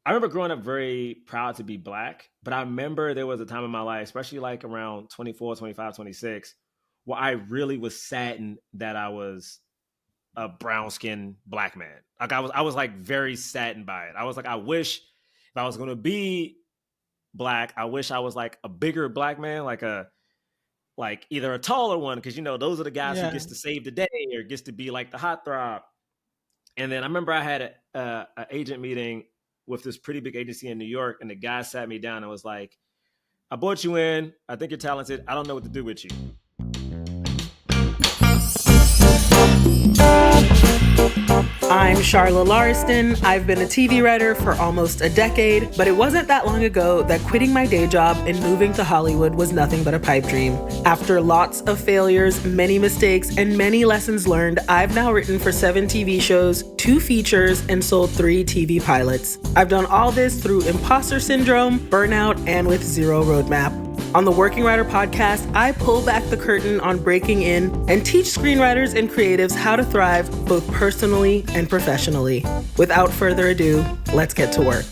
I remember growing up very proud to be Black, but I remember there was a time in my life, especially like around 24, 25, 26, where I really was saddened that I was a brown skinned Black man. Like I was like very saddened by it. I was like, I wish if I was going to be Black, I wish I was like a bigger Black man, like either a taller one, because those are the guys who Yeah. gets to save the day or gets to be like the hot throb. And then I remember I had a agent meeting with this pretty big agency in New York, and the guy sat me down and was like, "I brought you in. I think you're talented. I don't know what to do with you." I'm Charla Lauriston. I've been a TV writer for almost a decade, but it wasn't that long ago that quitting my day job and moving to Hollywood was nothing but a pipe dream. After lots of failures, many mistakes, and many lessons learned, I've now written for 7 TV shows, 2 features, and sold 3 TV pilots. I've done all this through imposter syndrome, burnout, and with zero roadmap. On the Working Writer podcast, I pull back the curtain on breaking in and teach screenwriters and creatives how to thrive both personally and professionally. Without further ado, let's get to work.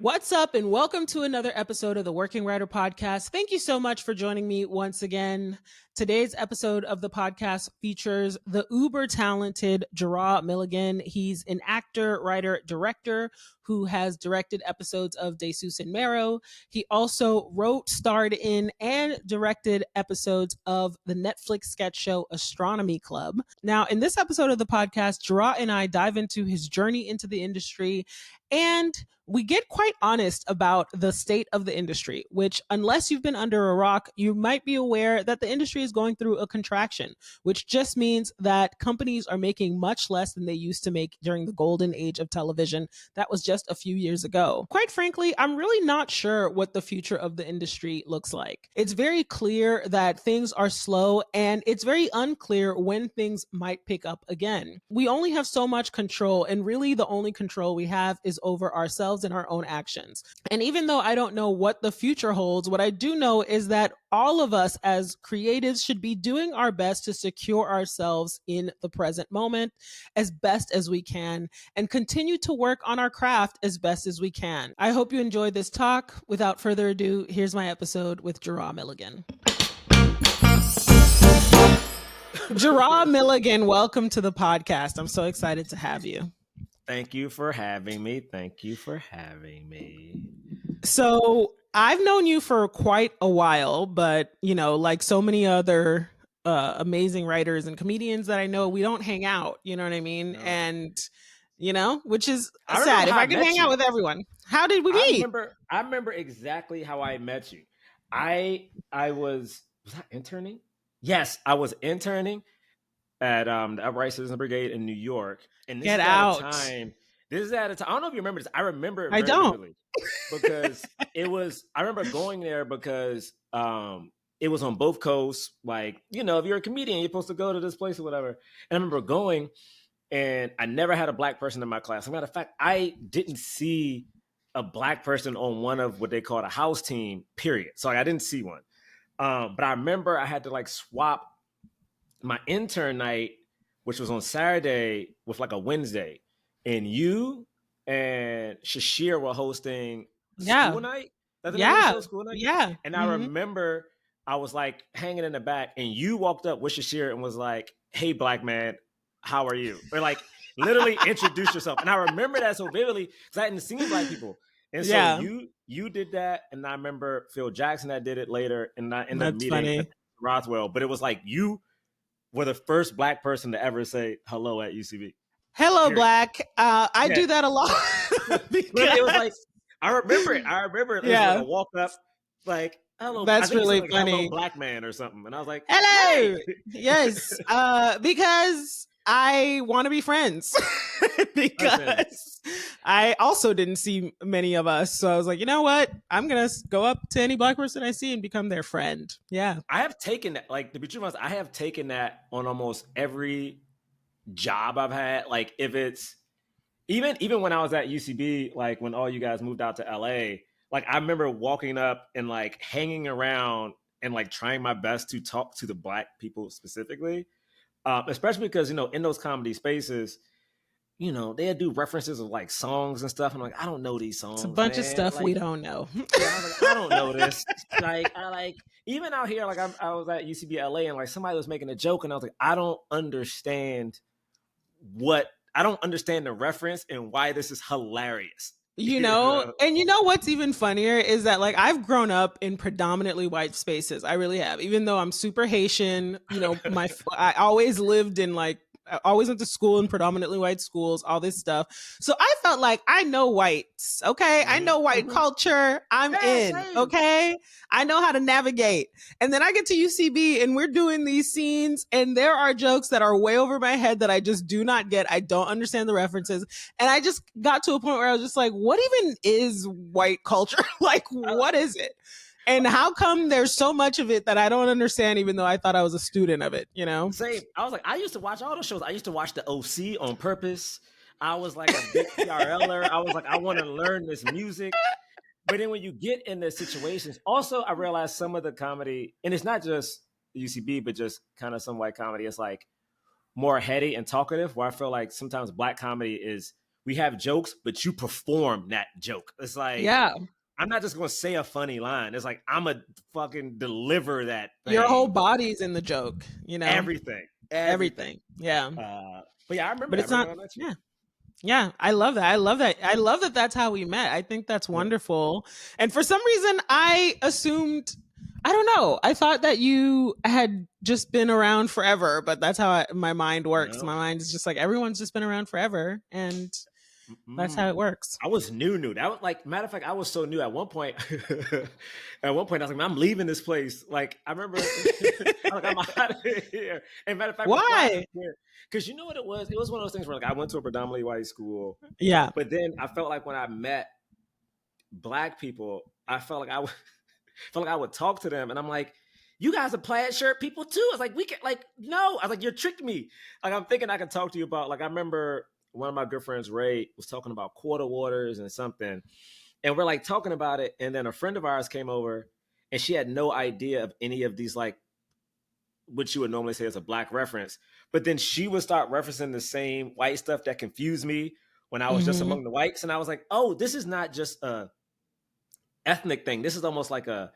What's up, and welcome to another episode of the Working Writer Podcast. Thank you so much for joining me once again. Today's episode of the podcast features the uber talented Jerah Milligan. He's an actor, writer, director who has directed episodes of Desus Mero. He also wrote, starred in, and directed episodes of the Netflix sketch show Astronomy Club. Now, in this episode of the podcast, Jerah and I dive into his journey into the industry, and we get quite honest about the state of the industry, which, unless you've been under a rock, you might be aware that the industry is going through a contraction, which just means that companies are making much less than they used to make during the golden age of television. That was just a few years ago. Quite frankly, I'm really not sure what the future of the industry looks like. It's very clear that things are slow, and it's very unclear when things might pick up again. We only have so much control, and really the only control we have is over ourselves and our own actions. And even though I don't know what the future holds, what I do know is that all of us as creatives should be doing our best to secure ourselves in the present moment as best as we can and continue to work on our craft as best as we can. I hope you enjoyed this talk. Without further ado, here's my episode with Jerah Milligan. Jerah Milligan, welcome to the podcast. I'm so excited to have you. Thank you for having me. So I've known you for quite a while, but like so many other amazing writers and comedians that I know, we don't hang out. You know what I mean? No. And which is I sad. If I could hang out with everyone, how did we meet? I remember exactly how I met you. I was I interning? Yes, I was interning at the Upright Citizens Brigade in New York. And Get out. This is at a time. I don't know if you remember this. I remember it I don't. vividly because I remember going there because it was on both coasts. Like, if you're a comedian, you're supposed to go to this place or whatever. And I remember going, and I never had a Black person in my class. As a matter of fact, I didn't see a Black person on one of what they called a house team, period. So I didn't see one. But I remember I had to like swap my intern night, which was on Saturday, with like a Wednesday. And you and Shashir were hosting school night. School night. Yeah. And I remember I was like hanging in the back, and you walked up with Shashir and was like, "Hey, Black man, how are you?" Or like literally introduce yourself. And I remember that so vividly because I hadn't seen Black people. And so you did that, and I remember Phil Jackson that did it later, and I ended up meeting Rothwell. But it was like you were the first Black person to ever say hello at UCB. Hello, period. Black. I do that a lot. It was like I remember it. It was like a walk up, like hello. That's really like, funny. Hello, Black man, or something. And I was like, hello. Hey. Yes, because I want to be friends. Because I also didn't see many of us, so I was like, you know what? I'm gonna go up to any Black person I see and become their friend. Yeah, I have taken that. Like, to be true, I have taken that on almost every job I've had. Like, if it's even when I was at UCB, like when all you guys moved out to LA, like I remember walking up and like hanging around and like trying my best to talk to the Black people specifically. especially because in those comedy spaces, they do references of like songs and stuff. I'm like, I don't know these It's a songs, bunch of man. stuff we Like, don't know. yeah, I was like, I don't know this. Like, I like even out here, like I was at UCB LA and like somebody was making a joke and I was like, I don't understand the reference and why this is hilarious. And what's even funnier is that like I've grown up in predominantly white spaces. I really have. Even though I'm super Haitian, I always lived in like I always went to school in predominantly white schools, all this stuff. So I felt like I know whites, okay? I know white culture. I'm Yeah, in, same. okay? I know how to navigate. And then I get to UCB and we're doing these scenes and there are jokes that are way over my head that I just do not get. I don't understand the references. And I just got to a point where I was just like, what even is white culture? Like, what is it? And how come there's so much of it that I don't understand, even though I thought I was a student of it, Same. I was like, I used to watch all those shows. I used to watch the OC on purpose. I was like a big PRLer. I was like, I want to learn this music. But then when you get in the situations, also I realized some of the comedy, and it's not just UCB, but just kind of some white comedy, it's like more heady and talkative, where I feel like sometimes black comedy is we have jokes, but you perform that joke. It's like, Yeah. I'm not just gonna say a funny line. It's like I'm a fucking deliver that Your whole thing. body's in the joke, Everything. Yeah. But yeah, I remember But that. it's I remember not, when I met you. yeah. Yeah, I love that. I love that. I love that that's how we met. I think that's Yeah. wonderful. And for some reason, I assumed, I don't know, I thought that you had just been around forever, but that's how my mind works. No. My mind is just like, everyone's just been around forever. And that's how it works. I was new. That was like, matter of fact, I was so new at one point. At one point, I was like, man, I'm leaving this place. Like, I remember, I'm like, I'm out of here. And matter of fact, before I Why? was here, because you know what it was? It was one of those things where like I went to a predominantly white school, Yeah. but then I felt like when I met black people, I felt like I would talk to them, and I'm like, you guys are plaid shirt people too. I was like, we can like, no. I was like, you're tricked me. Like, I'm thinking I could talk to you about, like, I remember one of my good friends, Ray, was talking about quarter waters and something. And we're like talking about it. And then a friend of ours came over and she had no idea of any of these, like, what you would normally say is a black reference. But then she would start referencing the same white stuff that confused me when I was just Mm-hmm. among the whites. And I was like, oh, this is not just a ethnic thing. This is almost like a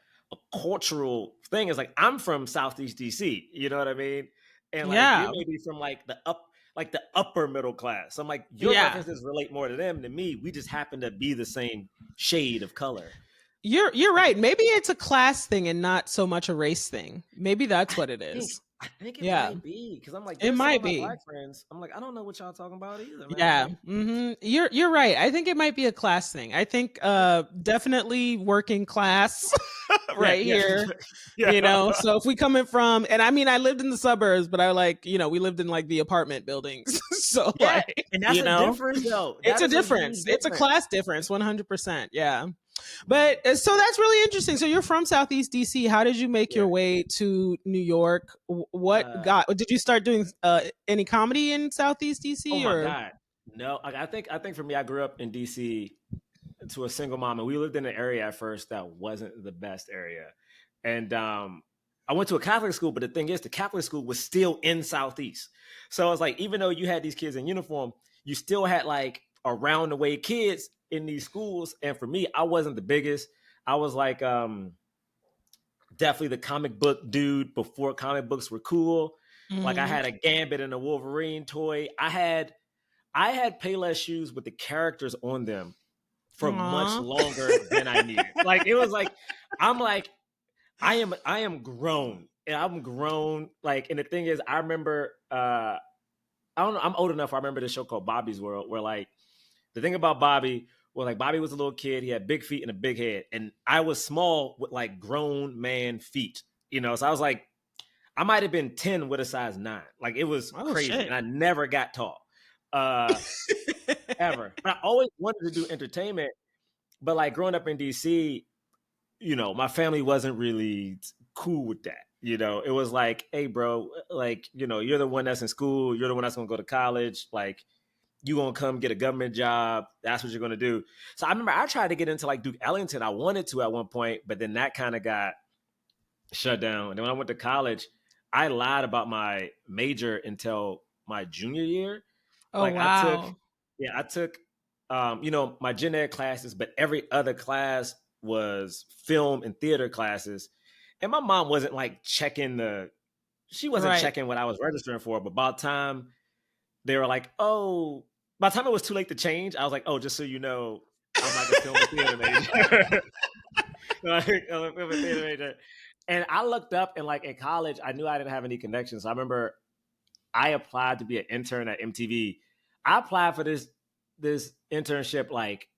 cultural thing. It's like, I'm from Southeast DC. You know what I mean? And like, you Yeah. may be from like the upper middle class. So I'm like, your Yeah. references relate more to them than me. We just happen to be the same shade of color. You're right. Maybe it's a class thing and not so much a race thing. Maybe that's I what it think is. I think it Yeah. might be because I'm like, It there's some might of my be. black friends. I'm like, I don't know what y'all talking about either, man. Yeah. Like, You're right. I think it might be a class thing. I think definitely working class yeah, right yeah, here. yeah, So if we coming from, and I mean I lived in the suburbs, but I like, we lived in like the apartment buildings. So yeah. like, And that's a difference, though. it's That a is a huge difference. It's a difference. class difference, 100%. Yeah. But so that's really interesting. So you're from Southeast DC. How did you make Yeah. your way to New York? Did you start doing any comedy in Southeast Oh DC my or? God. No, I think for me, I grew up in DC to a single mom, and we lived in an area at first that wasn't the best area. And I went to a Catholic school, but the thing is, the Catholic school was still in Southeast. So I was like, even though you had these kids in uniform, you still had like around the way kids in these schools. And for me, I wasn't the biggest. I was like definitely the comic book dude before comic books were cool. Like I Mhm. had a Gambit and a Wolverine toy. I had Payless shoes with the characters on them for much Aw. longer than I needed. Like it was like I am grown. And I'm grown. Like, and the thing is, I remember I don't know, I'm old enough. I remember this show called Bobby's World, where like the thing about Bobby was like Bobby was a little kid, he had big feet and a big head. And I was small with like grown man feet. So I was like, I might have been 10 with a size 9. Like it was Oh crazy. shit. And I never got tall. Uh ever. But I always wanted to do entertainment. But like growing up in DC, my family wasn't really cool with that. It was like, hey, bro, like, you're the one that's in school. You're the one that's going to go to college. Like, you going to come get a government job. That's what you're going to do. So I remember I tried to get into like Duke Ellington. I wanted to at one point, but then that kind of got shut down. And then when I went to college, I lied about my major until my junior year. Oh, Like wow. I took, my gen ed classes, but every other class was film and theater classes. And my mom wasn't like she wasn't Right. checking what I was registering for. But by the time they were like, oh, by the time it was too late to change, I was like, oh, just so you know, I'm like a film and theater major. Like, I'm a film and theater major. And I looked up and like in college, I knew I didn't have any connections. So I remember I applied to be an intern at MTV. I applied for this internship like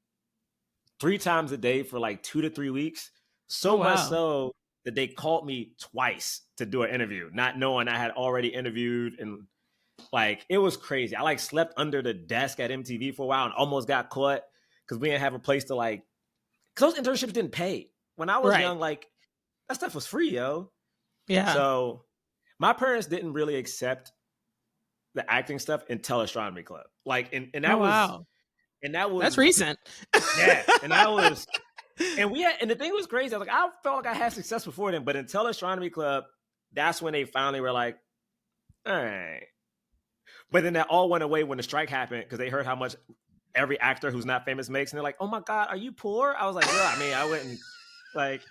3 times a day for like 2 to 3 weeks. Oh, So much wow. so that they called me twice to do an interview, not knowing I had already interviewed. And like it was crazy. I like slept under the desk at MTV for a while and almost got caught because we didn't have a place to like. Because those internships didn't pay. When I was Right. young, like that stuff was free, yo. Yeah. So my parents didn't really accept the acting stuff until Astronomy Club. Like, and Oh, that was, wow. and that That's was, recent. yeah, and that was, and the thing was crazy. I was like, I felt like I had success before then, but until Astronomy Club, that's when they finally were like, all right. But then that all went away when the strike happened because they heard how much every actor who's not famous makes, and they're like, oh my God, are you poor? I was like, yeah, I mean, I wouldn't, like,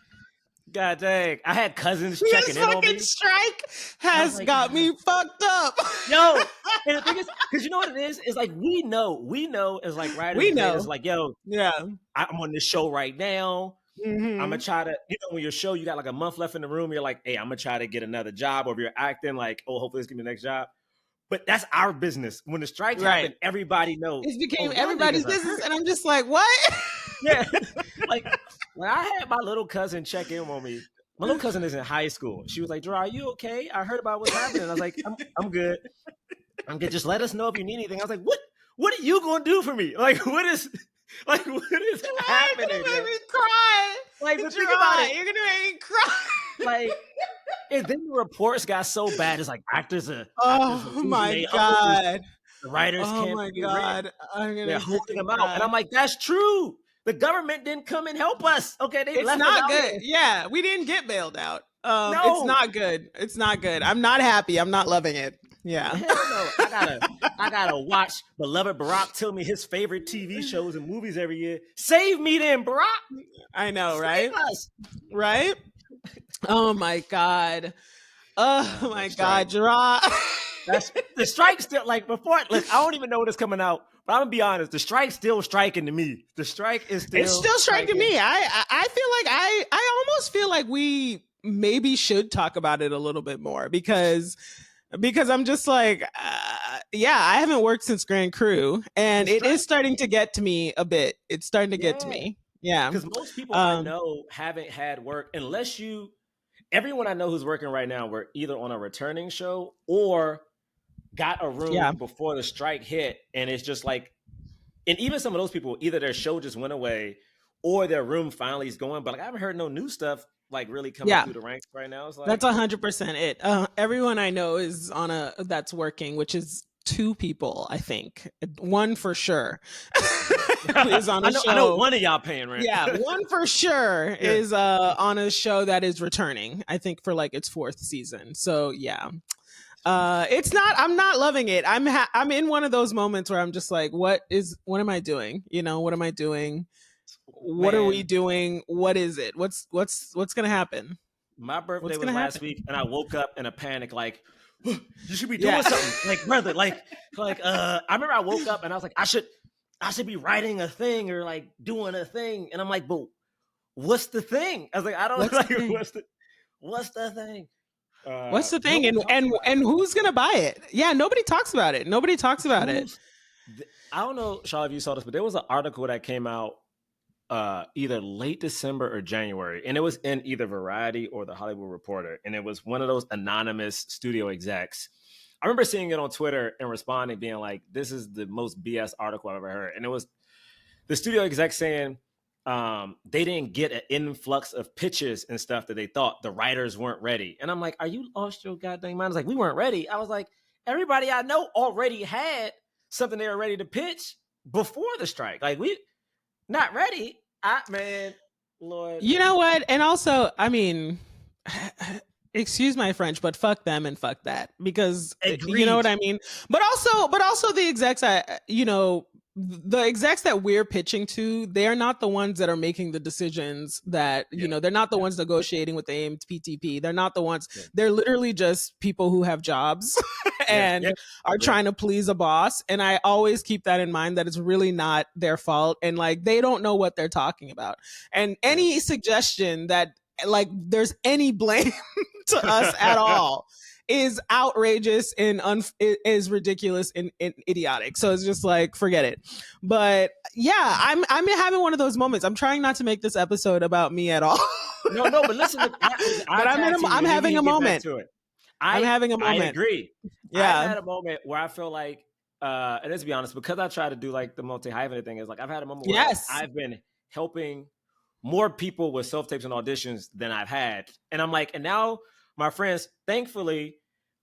God dang. I had cousins checking This in on fucking me. strike has like, got me fucked up. Yo, and the thing is, because you know what it is? It's like we know as like writers We and creators, know. like, yo, Yeah. I'm on this show right now. I'm gonna Mhm. try to, when your show, you got like a month left in the room, you're like, hey, I'm gonna try to get another job. Or if you're acting, like, oh, hopefully this give me the next job. But that's our business. When the strike Right. happened, everybody knows. It became Oh, y'all everybody's niggas are business, hurt. and I'm just like, what? Yeah. Like when I had my little cousin check in on me, my little cousin is in high school. She was like, Jerah, are you okay? I heard about what's happening. I was like, I'm good. I'm good. Just let us know if you need anything. I was like, what are you gonna do for me? Like, what is happening? You're gonna Yeah? make me cry. Like, but think about Jerah, it. you're gonna make me cry. Like, and then the reports got so bad. It's like actors are Oh losing my their hopes. God. The writers Oh can't my pay rent. God. I'm They're gonna holding freaking them out. And cry. I'm like, that's true. The government didn't come and help us. Okay, they It's left us not out good. here. Yeah, we didn't get bailed out. It's No. not good. It's not good. I'm not happy. I'm not loving it. Yeah. Hell no. I gotta watch beloved Barack tell me his favorite TV shows and movies every year. Save me then, Barack. I know, Save right? us. Right? Oh my God. Oh my God, Jerah. That's the strike still like before. Look, I don't even know when it's coming out, but I'm gonna be honest. The strike's still striking to me. The strike is still. It's still striking me. I feel like I almost feel like we maybe should talk about it a little bit more because I'm just like yeah, I haven't worked since Grand Crew, and it is starting to get to me a bit. It's starting to get to me. Yeah, because most people I know haven't had work unless you. Everyone I know who's working right now were either on a returning show or got a room before the strike hit, and it's just like, and even some of those people, either their show just went away or their room finally is going. But like I haven't heard no new stuff like really coming through the ranks right now. It's like that's 100% it. Everyone I know is on that's working, which is 2 people, I think. One for sure is on a show. I know one of y'all paying rent. Yeah, one for sure is on a show that is returning, I think, for like its 4th season. So yeah. It's not, I'm not loving it. I'm in one of those moments where I'm just like, what am I doing? What am I doing? What are we doing? What is it? What's going to happen? My birthday was last week and I woke up in a panic, like, you should be doing something. Like, brother, I remember I woke up and I was like, I should be writing a thing or like doing a thing. And I'm like, but what's the thing? I was like, I don't know. Like, what's the thing? What's the thing? And who's gonna buy it? Yeah, nobody talks about it. Nobody talks about it. I don't know, Shaw, if you saw this, but there was an article that came out either late December or January, and it was in either Variety or the Hollywood Reporter, and it was one of those anonymous studio execs. I remember seeing it on Twitter and responding, being like, "This is the most BS article I've ever heard," and it was the studio exec saying they didn't get an influx of pitches and stuff that they thought the writers weren't ready. And I'm like, are you lost your goddamn mind? I was like, we weren't ready. I was like, everybody I know already had something they were ready to pitch before the strike. Like, we not ready. Man, Lord. You know what? And also, I mean, excuse my French, but fuck them and fuck that, because you know Agreed. what I mean. But also the execs, the execs that we're pitching to, they're not the ones that are making the decisions. That Yeah. they're not the Yeah. ones negotiating with the AMPTP. They're not the ones. Yeah. They're literally just people who have jobs Yeah. Yeah. and are trying to please a boss. And I always keep that in mind, that it's really not their fault, and like they don't know what they're talking about. And any suggestion that like there's any blame to us at all is outrageous and is ridiculous and idiotic. So it's just like, forget it. But yeah, I'm having one of those moments. I'm trying not to make this episode about me at all. No, but listen, but I'm having a moment. I'm having a moment. I agree. Yeah. I've had a moment where I feel like, and let's be honest, because I try to do like the multi-hyphenate thing, is like I've had a moment where I've been helping more people with self-tapes and auditions than I've had. And I'm like, and now my friends, thankfully,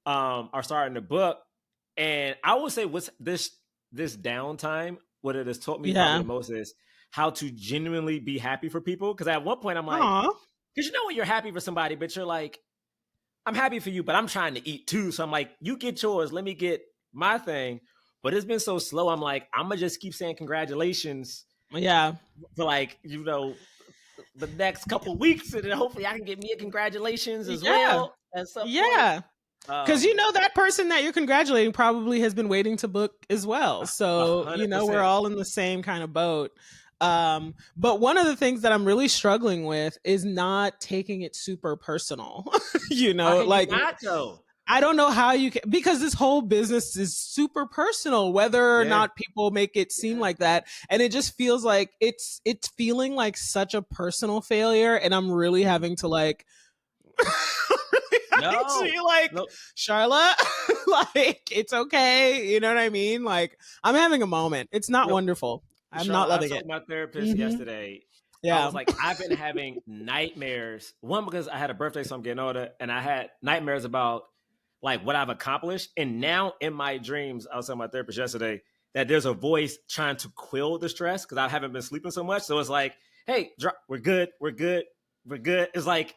are starting to book. And I would say what's this downtime, what it has taught me probably the most is how to genuinely be happy for people. Because at one point I'm like, because you know when you're happy for somebody, but you're like, I'm happy for you, but I'm trying to eat too. So I'm like, you get yours, let me get my thing. But it's been so slow. I'm like, I'm gonna just keep saying congratulations. Yeah. For like, the next couple weeks, and then hopefully I can get me a congratulations as well at some point. Because that person that you're congratulating probably has been waiting to book as well. So 100%. We're all in the same kind of boat. But one of the things that I'm really struggling with is not taking it super personal. Like not though. I don't know how you can, because this whole business is super personal, whether or not people make it seem like that. And it just feels like it's feeling like such a personal failure. And I'm really having to like, Charla, like, it's okay. You know what I mean? Like, I'm having a moment. It's not wonderful. I'm Charla, not loving I it. told my therapist yesterday. Yeah. I was like, I've been having nightmares. One, because I had a birthday, so I'm getting older, and I had nightmares about like what I've accomplished. And now in my dreams, I was telling my therapist yesterday that there's a voice trying to quell the stress because I haven't been sleeping so much. So it's like, hey, we're good. It's like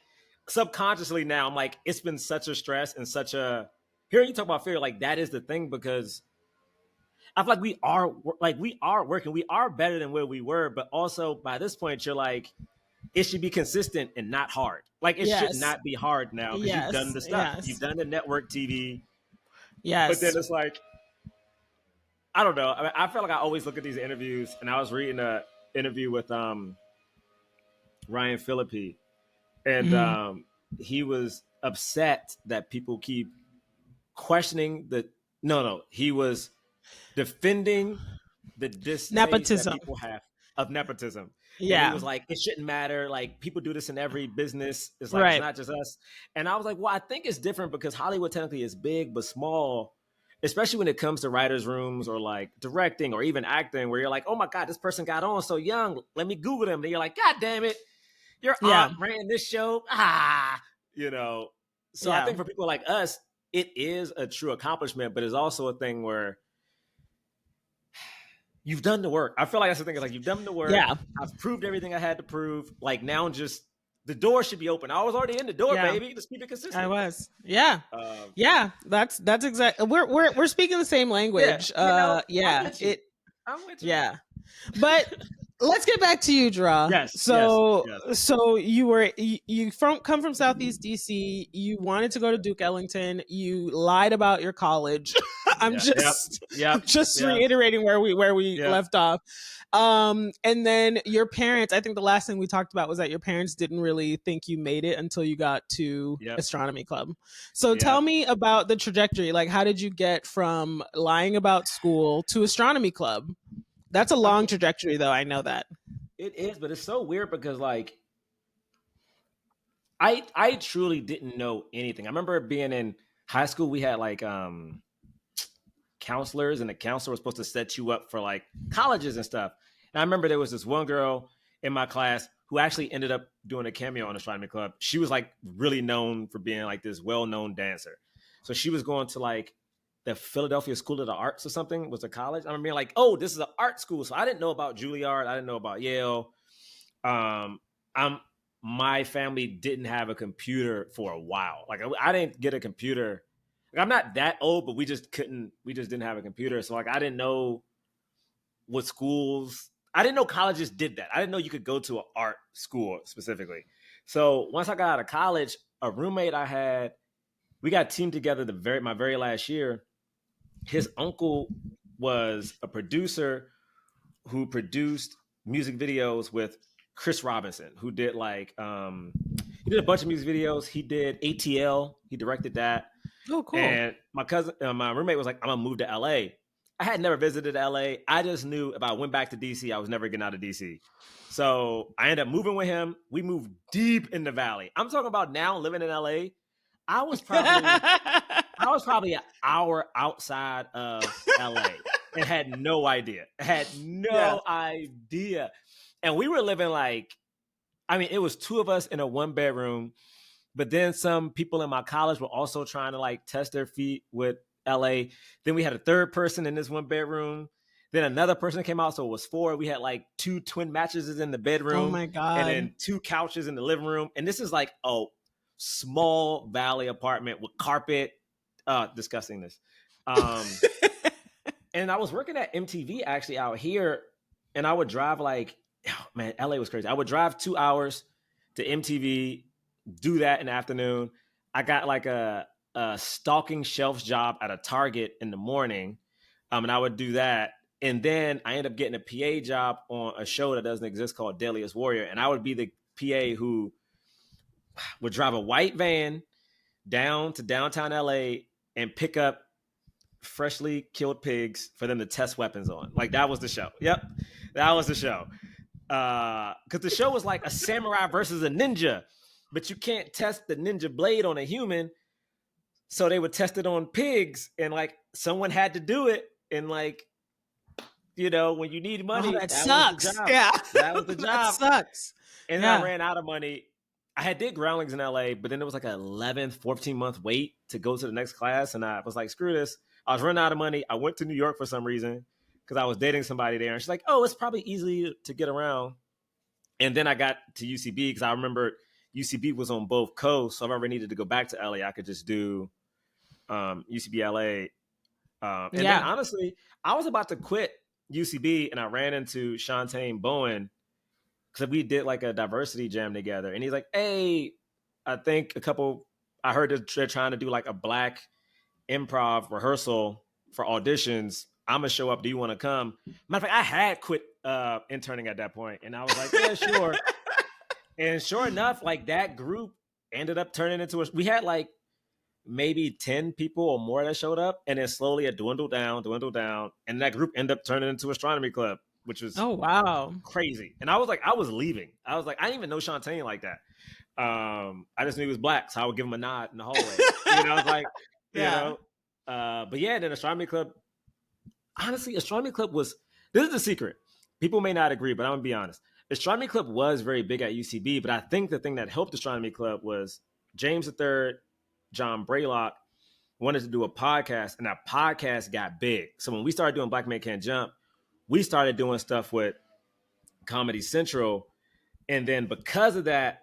subconsciously now, I'm like, it's been such a stress and such a, hearing you talk about fear, like that is the thing, because I feel like we are working, we are better than where we were, but also by this point, you're like, it should be consistent and not hard. Like it should not be hard now because you've done the stuff. You've done the network TV. Yes. But then it's like, I don't know. I mean, I feel like I always look at these interviews, and I was reading an interview with Ryan Phillippe, and he was upset that people keep questioning he was defending the distaste that people have of nepotism. Yeah. And he was like, it shouldn't matter. Like, people do this in every business. It's like, it's not just us. And I was like, well, I think it's different because Hollywood technically is big, but small, especially when it comes to writers' rooms or like directing or even acting, where you're like, oh my God, this person got on so young. Let me Google them. And you're like, God damn it. Your aunt ran this show. So I think for people like us, it is a true accomplishment, but it's also a thing where you've done the work. I feel like that's the thing. Is like, you've done the work. Yeah. I've proved everything I had to prove. Like, now just the door should be open. I was already in the door, baby. Just keep it consistent. I was. Yeah. That's exactly. We're speaking the same language. I'm with you. Yeah. But let's get back to you, Jerah. Yes. So you come from Southeast DC. You wanted to go to Duke Ellington. You lied about your college. I'm just reiterating where we left off. And then your parents, I think the last thing we talked about was that your parents didn't really think you made it until you got to Astronomy Club. So tell me about the trajectory. Like, how did you get from lying about school to Astronomy Club? That's a long trajectory, though. I know that. It is, but it's so weird because, like, I truly didn't know anything. I remember being in high school, we had like counselors, and the counselor was supposed to set you up for like colleges and stuff. And I remember there was this one girl in my class who actually ended up doing a cameo on Astronomy Club. She was like really known for being like this well-known dancer. So she was going to like the Philadelphia School of the Arts or something, was a college. I remember being like, oh, this is an art school. So I didn't know about Juilliard. I didn't know about Yale. I'm my family didn't have a computer for a while. Like I didn't get a computer. Like I'm not that old, but we just didn't have a computer. So like I didn't know what schools, I didn't know colleges did that. I didn't know you could go to an art school specifically. So once I got out of college, a roommate I had, we got teamed together my very last year. His uncle was a producer who produced music videos with Chris Robinson, who did he did a bunch of music videos. He did ATL. He directed that. Oh, cool. And my roommate was like, I'm gonna move to LA. I had never visited LA. I just knew if I went back to DC, I was never getting out of DC. So I ended up moving with him. We moved deep in the valley. I'm talking about now living in LA. I was probably an hour outside of LA and had no idea. Idea. And we were living it was two of us in a 1-bedroom, but then some people in my college were also trying to test their feet with LA. Then we had a third person in this 1-bedroom. Then another person came out, so it was 4. We had 2 twin mattresses in the bedroom. Oh my God. And then 2 couches in the living room. And this is a small valley apartment with carpet. Discussing this. And I was working at MTV actually out here, and I would drive LA was crazy. I would drive 2 hours to MTV, do that in the afternoon. I got a stalking shelves job at a Target in the morning, and I would do that. And then I ended up getting a PA job on a show that doesn't exist called Deadliest Warrior, and I would be the PA who would drive a white van down to downtown LA and pick up freshly killed pigs for them to test weapons on. That was the show. Yep, that was the show. Because the show was like a samurai versus a ninja, but you can't test the ninja blade on a human. So they would test it on pigs, and someone had to do it. And when you need money, that sucks. Was the job. Yeah, that was the job. That sucks. And then I ran out of money. I did groundlings in LA, but then there was an 11, 14-month wait to go to the next class. And I was like, screw this. I was running out of money. I went to New York for some reason because I was dating somebody there. And she's like, oh, it's probably easy to get around. And then I got to UCB because I remember UCB was on both coasts. So if I ever needed to go back to LA, I could just do UCB LA. Then honestly, I was about to quit UCB and I ran into Shantae Bowen because we did a diversity jam together. And he's like, hey, I heard they're trying to do a black improv rehearsal for auditions. I'm going to show up. Do you want to come? Matter of fact, I had quit interning at that point. And I was like, yeah, sure. And sure enough, that group ended up turning into we had maybe 10 people or more that showed up. And then slowly it dwindled down. And that group ended up turning into Astronomy Club, which was crazy. And I was leaving. I didn't even know Shantae like that. I just knew he was black, so I would give him a nod in the hallway. But yeah, then Astronomy Club. Honestly, Astronomy Club was. This is the secret. People may not agree, but I'm gonna be honest. Astronomy Club was very big at UCB, but I think the thing that helped Astronomy Club was James III, John Braylock wanted to do a podcast, and that podcast got big. So when we started doing Black Men Can't Jump, we started doing stuff with Comedy Central, and then because of that,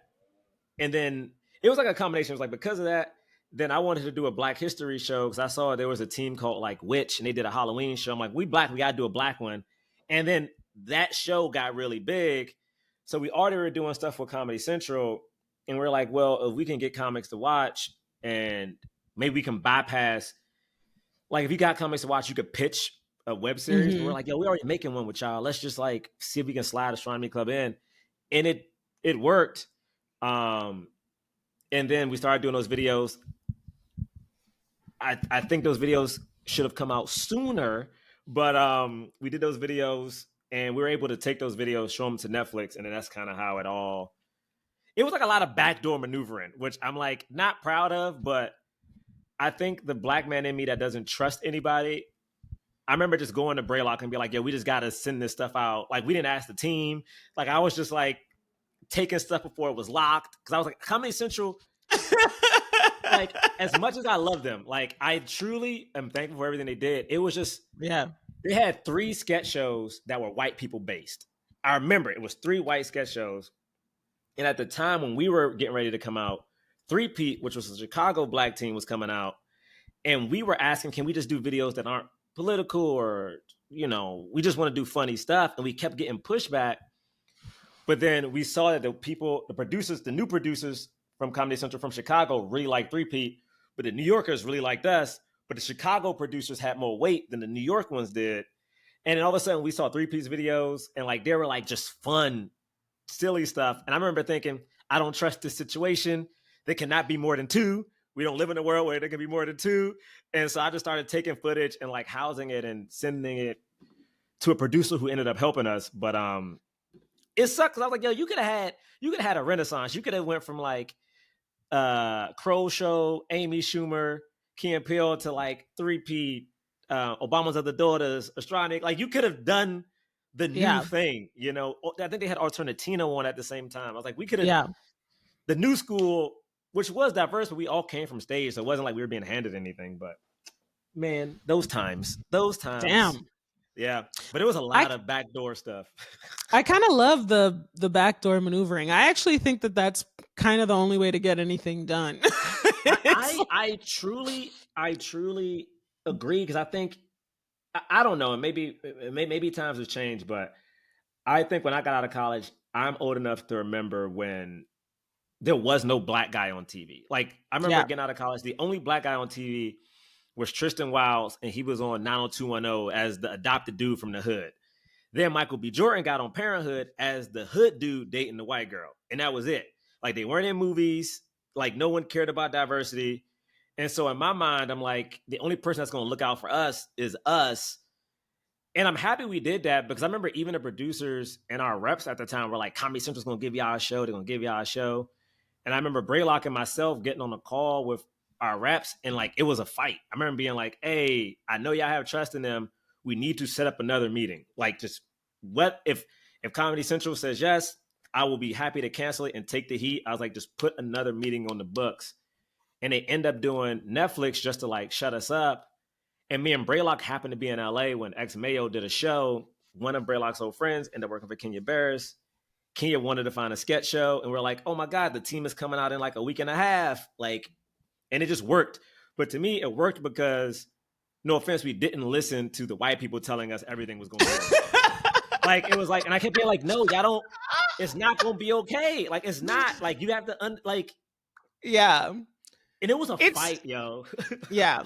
and then it was a combination. It was because of that, then I wanted to do a Black History show because I saw there was a team called Witch, and they did a Halloween show. I'm like, we Black, we got to do a Black one. And then that show got really big. So we already were doing stuff with Comedy Central, and we're like, well, if we can get comics to watch, and maybe we can bypass, if you got comics to watch, you could pitch a web series. Mm-hmm. We're like, yo, we're already making one with y'all. Let's just see if we can slide Astronomy Club in. And it worked. And then we started doing those videos. I think those videos should have come out sooner, but we did those videos and we were able to take those videos, show them to Netflix. And then that's kind of how it was a lot of backdoor maneuvering, which I'm not proud of, but I think the Black man in me that doesn't trust anybody, I remember just going to Braylock and be like, yo, we just got to send this stuff out. We didn't ask the team. I was just taking stuff before it was locked. Cause I was Comedy Central, as much as I love them, I truly am thankful for everything they did. It was just, they had 3 sketch shows that were white people based. I remember it was 3 white sketch shows. And at the time when we were getting ready to come out, Three Pete, which was the Chicago black team, was coming out. And we were asking, can we just do videos that aren't political or, we just want to do funny stuff. And we kept getting pushback. But then we saw that the new producers from Comedy Central from Chicago really liked Three Pete, but the New Yorkers really liked us. But the Chicago producers had more weight than the New York ones did. And then all of a sudden we saw Three Pete's videos and like they were like just fun, silly stuff. And I remember thinking, I don't trust this situation. There cannot be more than two. We don't live in a world where there can be more than two. And so I just started taking footage and like housing it and sending it to a producer who ended up helping us. But it sucked because I was like, yo, you could have had a renaissance. You could have went from like Crow Show, Amy Schumer, Key and Peele to like Three P, Obama's Other Daughters, Astronomy. Like you could have done the new thing, I think they had Alternatino on at the same time. I was like, we could have the new school, which was diverse, but we all came from stage, so it wasn't like we were being handed anything. But man, those times. Damn. Yeah, but it was a lot of backdoor stuff. I kind of love the backdoor maneuvering. I actually think that that's kind of the only way to get anything done. I truly agree because I think I don't know, and maybe times have changed, but I think when I got out of college, I'm old enough to remember when there was no black guy on TV. Like I remember getting out of college, the only black guy on TV was Tristan Wilds, and he was on 90210 as the adopted dude from the hood. Then Michael B. Jordan got on Parenthood as the hood dude dating the white girl. And that was it. Like they weren't in movies. Like no one cared about diversity. And so in my mind, I'm like, the only person that's going to look out for us is us. And I'm happy we did that because I remember even the producers and our reps at the time were like, Comedy Central's going to give y'all a show. They're going to give y'all a show. And I remember Braylock and myself getting on a call with our reps and like, it was a fight. I remember being like, hey, I know y'all have trust in them. We need to set up another meeting. Like just what if Comedy Central says yes, I will be happy to cancel it and take the heat. I was like, just put another meeting on the books. And they end up doing Netflix just to like shut us up. And me and Braylock happened to be in LA when X Mayo did a show. One of Braylock's old friends ended up working for Kenya Barris. Kenya wanted to find a sketch show. And we're like, oh my God, the team is coming out in like a week and a half. Like, and it just worked. But to me, it worked because, no offense, we didn't listen to the white people telling us everything was going on. Like, it was like, and I kept being like, no, y'all don't, it's not going to be okay. Like, it's not, like, you have to, yeah. And it was a fight, yo. Yeah.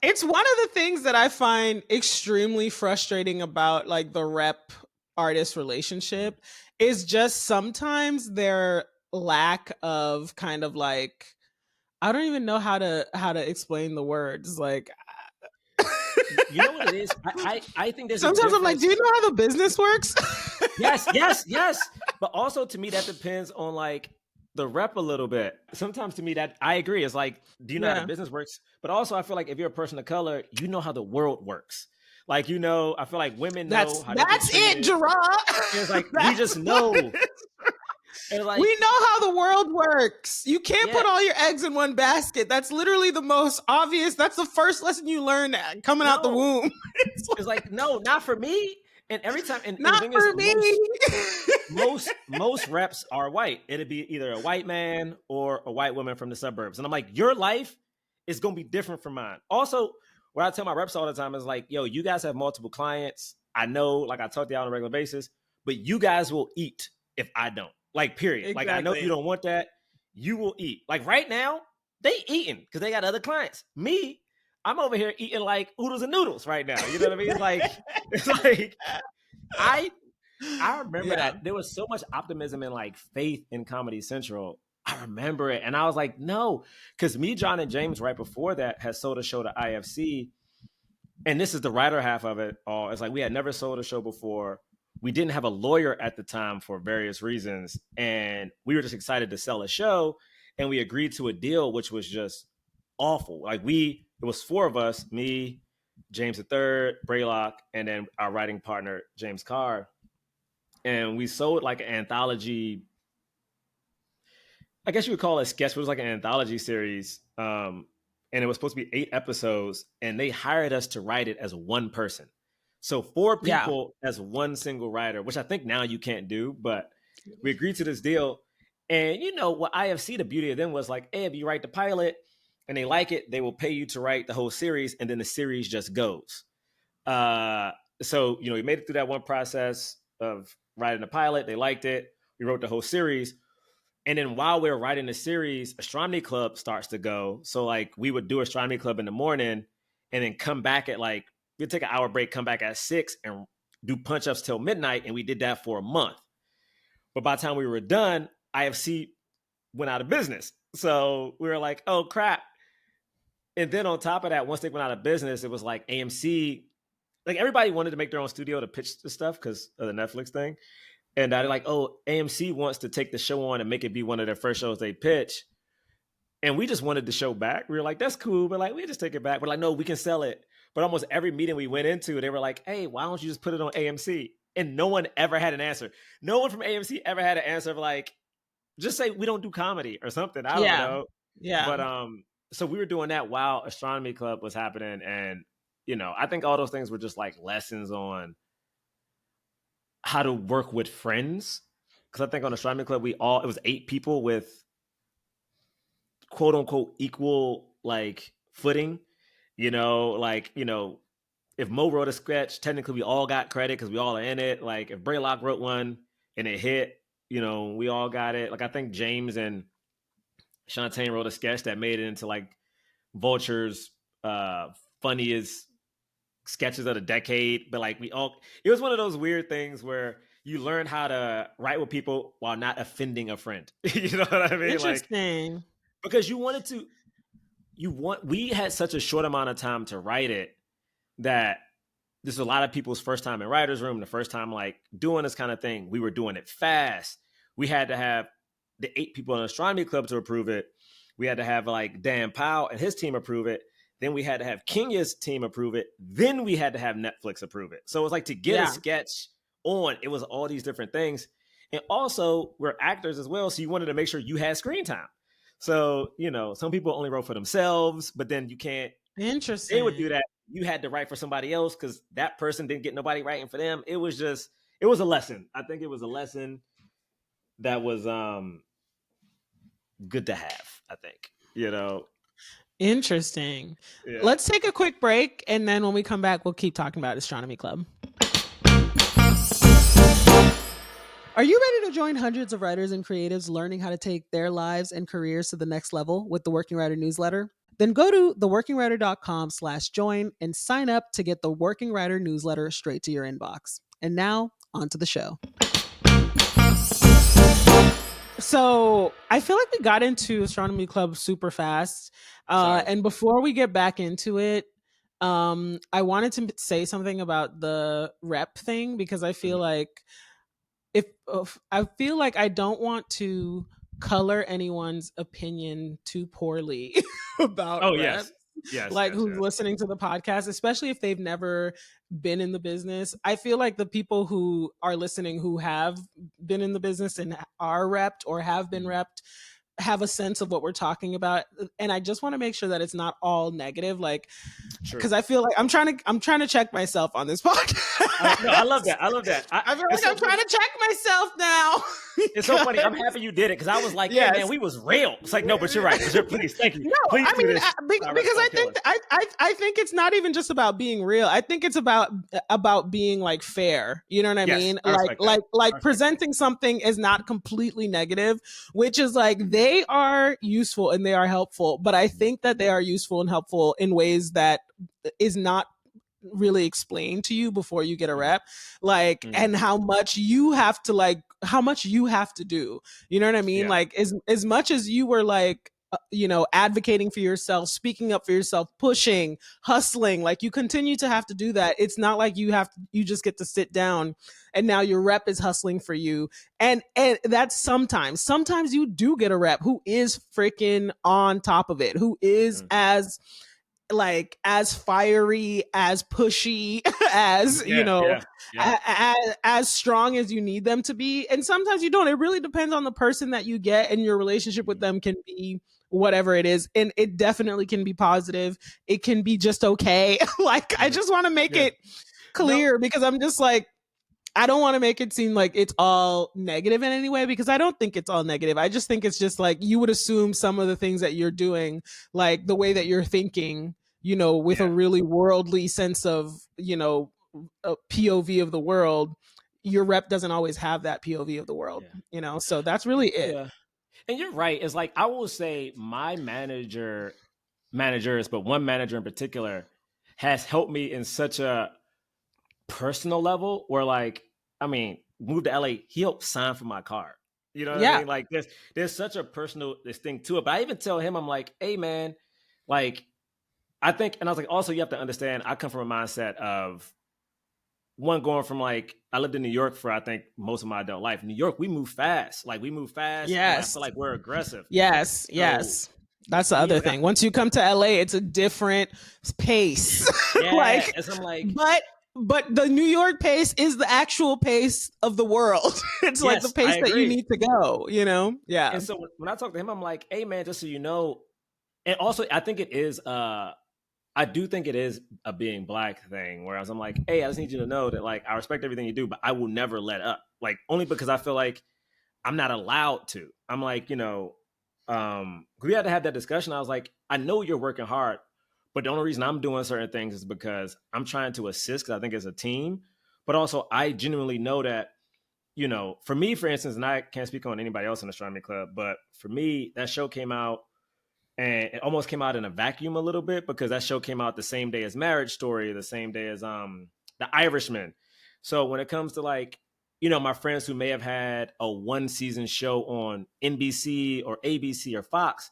It's one of the things that I find extremely frustrating about like the rep artist relationship is just sometimes their lack of kind of like, I don't even know how to explain the words. Like, you know what it is? I think there's sometimes I'm like, do you know how the business works? Yes. But also to me, that depends on like the rep a little bit. Sometimes to me that I agree. It's like, do you know how the business works? But also I feel like if you're a person of color, you know how the world works. Like, I feel like women know how that's it, Jerah. It's like, we just know. Like, we know how the world works. You can't put all your eggs in one basket. That's literally the most obvious. That's the first lesson you learn coming out the womb. It's like, no, not for me. And every time, and not the thing for is, me. most reps are white. It'd be either a white man or a white woman from the suburbs. And I'm like, your life is going to be different from mine. Also, what I tell my reps all the time is like, yo, you guys have multiple clients. I know, like I talk to y'all on a regular basis, but you guys will eat if I don't. Like, period. Exactly. Like, I know you don't want that. You will eat. Like right now, they eating because they got other clients. Me, I'm over here eating like oodles and noodles right now. You know what I mean? It's like I remember that there was so much optimism and like faith in Comedy Central. I remember it. And I was like, no, because me, John, and James right before that had sold a show to IFC. And this is the writer half of it all. It's like we had never sold a show before. We didn't have a lawyer at the time for various reasons. And we were just excited to sell a show. And we agreed to a deal, which was just awful. Like it was four of us, me, James III, Braylock, and then our writing partner, James Carr. And we sold like an anthology. I guess you would call it a sketch, but it was like an anthology series. And it was supposed to be 8 episodes. And they hired us to write it as one person. So 4 people as one single writer, which I think now you can't do, but we agreed to this deal. And you know what IFC, the beauty of them was like, hey, if you write the pilot and they like it, they will pay you to write the whole series, and then the series just goes. Uh, so you know, we made it through that one process of writing the pilot. They liked it. We wrote the whole series, and then while we were writing the series, Astronomy Club starts to go. So like we would do Astronomy Club in the morning, and then come back at like we'd take an hour break, come back at 6, and do punch ups till midnight, and we did that for a month. But by the time we were done, IFC went out of business. So we were like, oh crap. And then on top of that, once they went out of business, it was like AMC, like everybody wanted to make their own studio to pitch the stuff because of the Netflix thing. And they're like, oh, AMC wants to take the show on and make it be one of their first shows they pitch. And we just wanted the show back. We were like, that's cool, but like, we just take it back. We're like, no, we can sell it. But almost every meeting we went into, they were like, hey, why don't you just put it on AMC? And no one ever had an answer. No one from AMC ever had an answer of like, just say we don't do comedy or something. I don't know. Yeah. But so we were doing that while Astronomy Club was happening. And, you know, I think all those things were just like lessons on how to work with friends. Because I think on Astronomy Club, it was 8 people with quote unquote equal like footing. You know, like, you know, if Mo wrote a sketch, technically we all got credit because we all are in it. Like if Braylock wrote one and it hit, you know, we all got it. Like I think James and Shantae wrote a sketch that made it into like Vulture's funniest sketches of the decade. But like it was one of those weird things where you learn how to write with people while not offending a friend. You know what I mean? Interesting. Like, because we had such a short amount of time to write it that this is a lot of people's first time in writer's room, the first time like doing this kind of thing. We were doing it fast. We had to have the 8 people in the Astronomy Club to approve it. We had to have like Dan Powell and his team approve it. Then we had to have Kenya's team approve it. Then we had to have Netflix approve it. So it was like to get a sketch on, it was all these different things. And also we're actors as well. So you wanted to make sure you had screen time. So, you know, some people only wrote for themselves, but then you can't. Interesting. They would do that. You had to write for somebody else because that person didn't get nobody writing for them. It was a lesson. I think it was a lesson that was good to have, I think, you know. Interesting. Yeah. Let's take a quick break, and then when we come back, we'll keep talking about Astronomy Club. Are you ready to join hundreds of writers and creatives learning how to take their lives and careers to the next level with the Working Writer newsletter? Then go to theworkingwriter.com/join and sign up to get the Working Writer newsletter straight to your inbox. And now, on to the show. So I feel like we got into Astronomy Club super fast. And before we get back into it, I wanted to say something about the rep thing, because I feel like if I feel like I don't want to color anyone's opinion too poorly about reps. Yes, who's listening to the podcast, especially if they've never been in the business. I feel like the people who are listening who have been in the business and are repped or have been repped have a sense of what we're talking about. And I just want to make sure that it's not all negative, like, because I feel like I'm trying to check myself on this podcast. No, I love that. I feel like I'm trying to check myself now. It's so funny. I'm happy you did it, because I was like, yeah, man, we was real. It's like, no, but you're right. Please, thank you. No, please I mean, because I think it's not even just about being real. I think it's about being like fair. You know what I mean? Like presenting something as not completely negative, which is like they are useful and they are helpful, but I think that they are useful and helpful in ways that is not really explained to you before you get a rep, like, and how much you have to do, you know what I mean? Yeah. Like as much as you were like, you know, advocating for yourself, speaking up for yourself, pushing, hustling, like you continue to have to do that. It's not like you just get to sit down and now your rep is hustling for you. And that's sometimes you do get a rep who is freaking on top of it, who is as fiery, as pushy, as as strong as you need them to be. And sometimes you don't. It really depends on the person that you get, and your relationship with them can be whatever it is. And it definitely can be positive. It can be just okay. Like, I just want to make it clear, because I'm just like, I don't want to make it seem like it's all negative in any way, because I don't think it's all negative. I just think it's just like you would assume some of the things that you're doing, like the way that you're thinking, with a Yeah, really worldly sense of, a POV of the world. Your rep doesn't always have that POV of the world, yeah, so that's really it. yeah. And you're right. It's like I will say my managers, but one manager in particular has helped me in such a personal level where like, I mean, moved to LA, he helped sign for my car. You know what I Yeah. mean? Like there's such a personal this thing to it. But I even tell him, I'm like, hey man, like I think, and I was like, also you have to understand, I come from a mindset of one going from like I lived in New York for I think most of my adult life. New York, we move fast. Like we move fast and I Yes. feel like we're aggressive. Yes. So Yes. That's the me, other like thing. Once you come to LA, it's a different pace. yeah. Like, And so I'm like, but the New York pace is the actual pace of the world. It's like the yes, I pace that you agree. need to go, Yeah. And so when I talk to him, I'm like, hey man, just so you know, and also I think it is I do think it is a being black thing, whereas I'm like, hey, I just need you to know that like I respect everything you do, but I will never let up. Like only because I feel like I'm not allowed to. I'm like, we had to have that discussion. I was like, I know you're working hard, but the only reason I'm doing certain things is because I'm trying to assist because I think it's a team. But also I genuinely know that, for me, for instance, and I can't speak on anybody else in the Astronomy Club, but for me, that show came out and it almost came out in a vacuum a little bit because that show came out the same day as Marriage Story, the same day as The Irishman. So when it comes to like, my friends who may have had a one season show on NBC or ABC or Fox,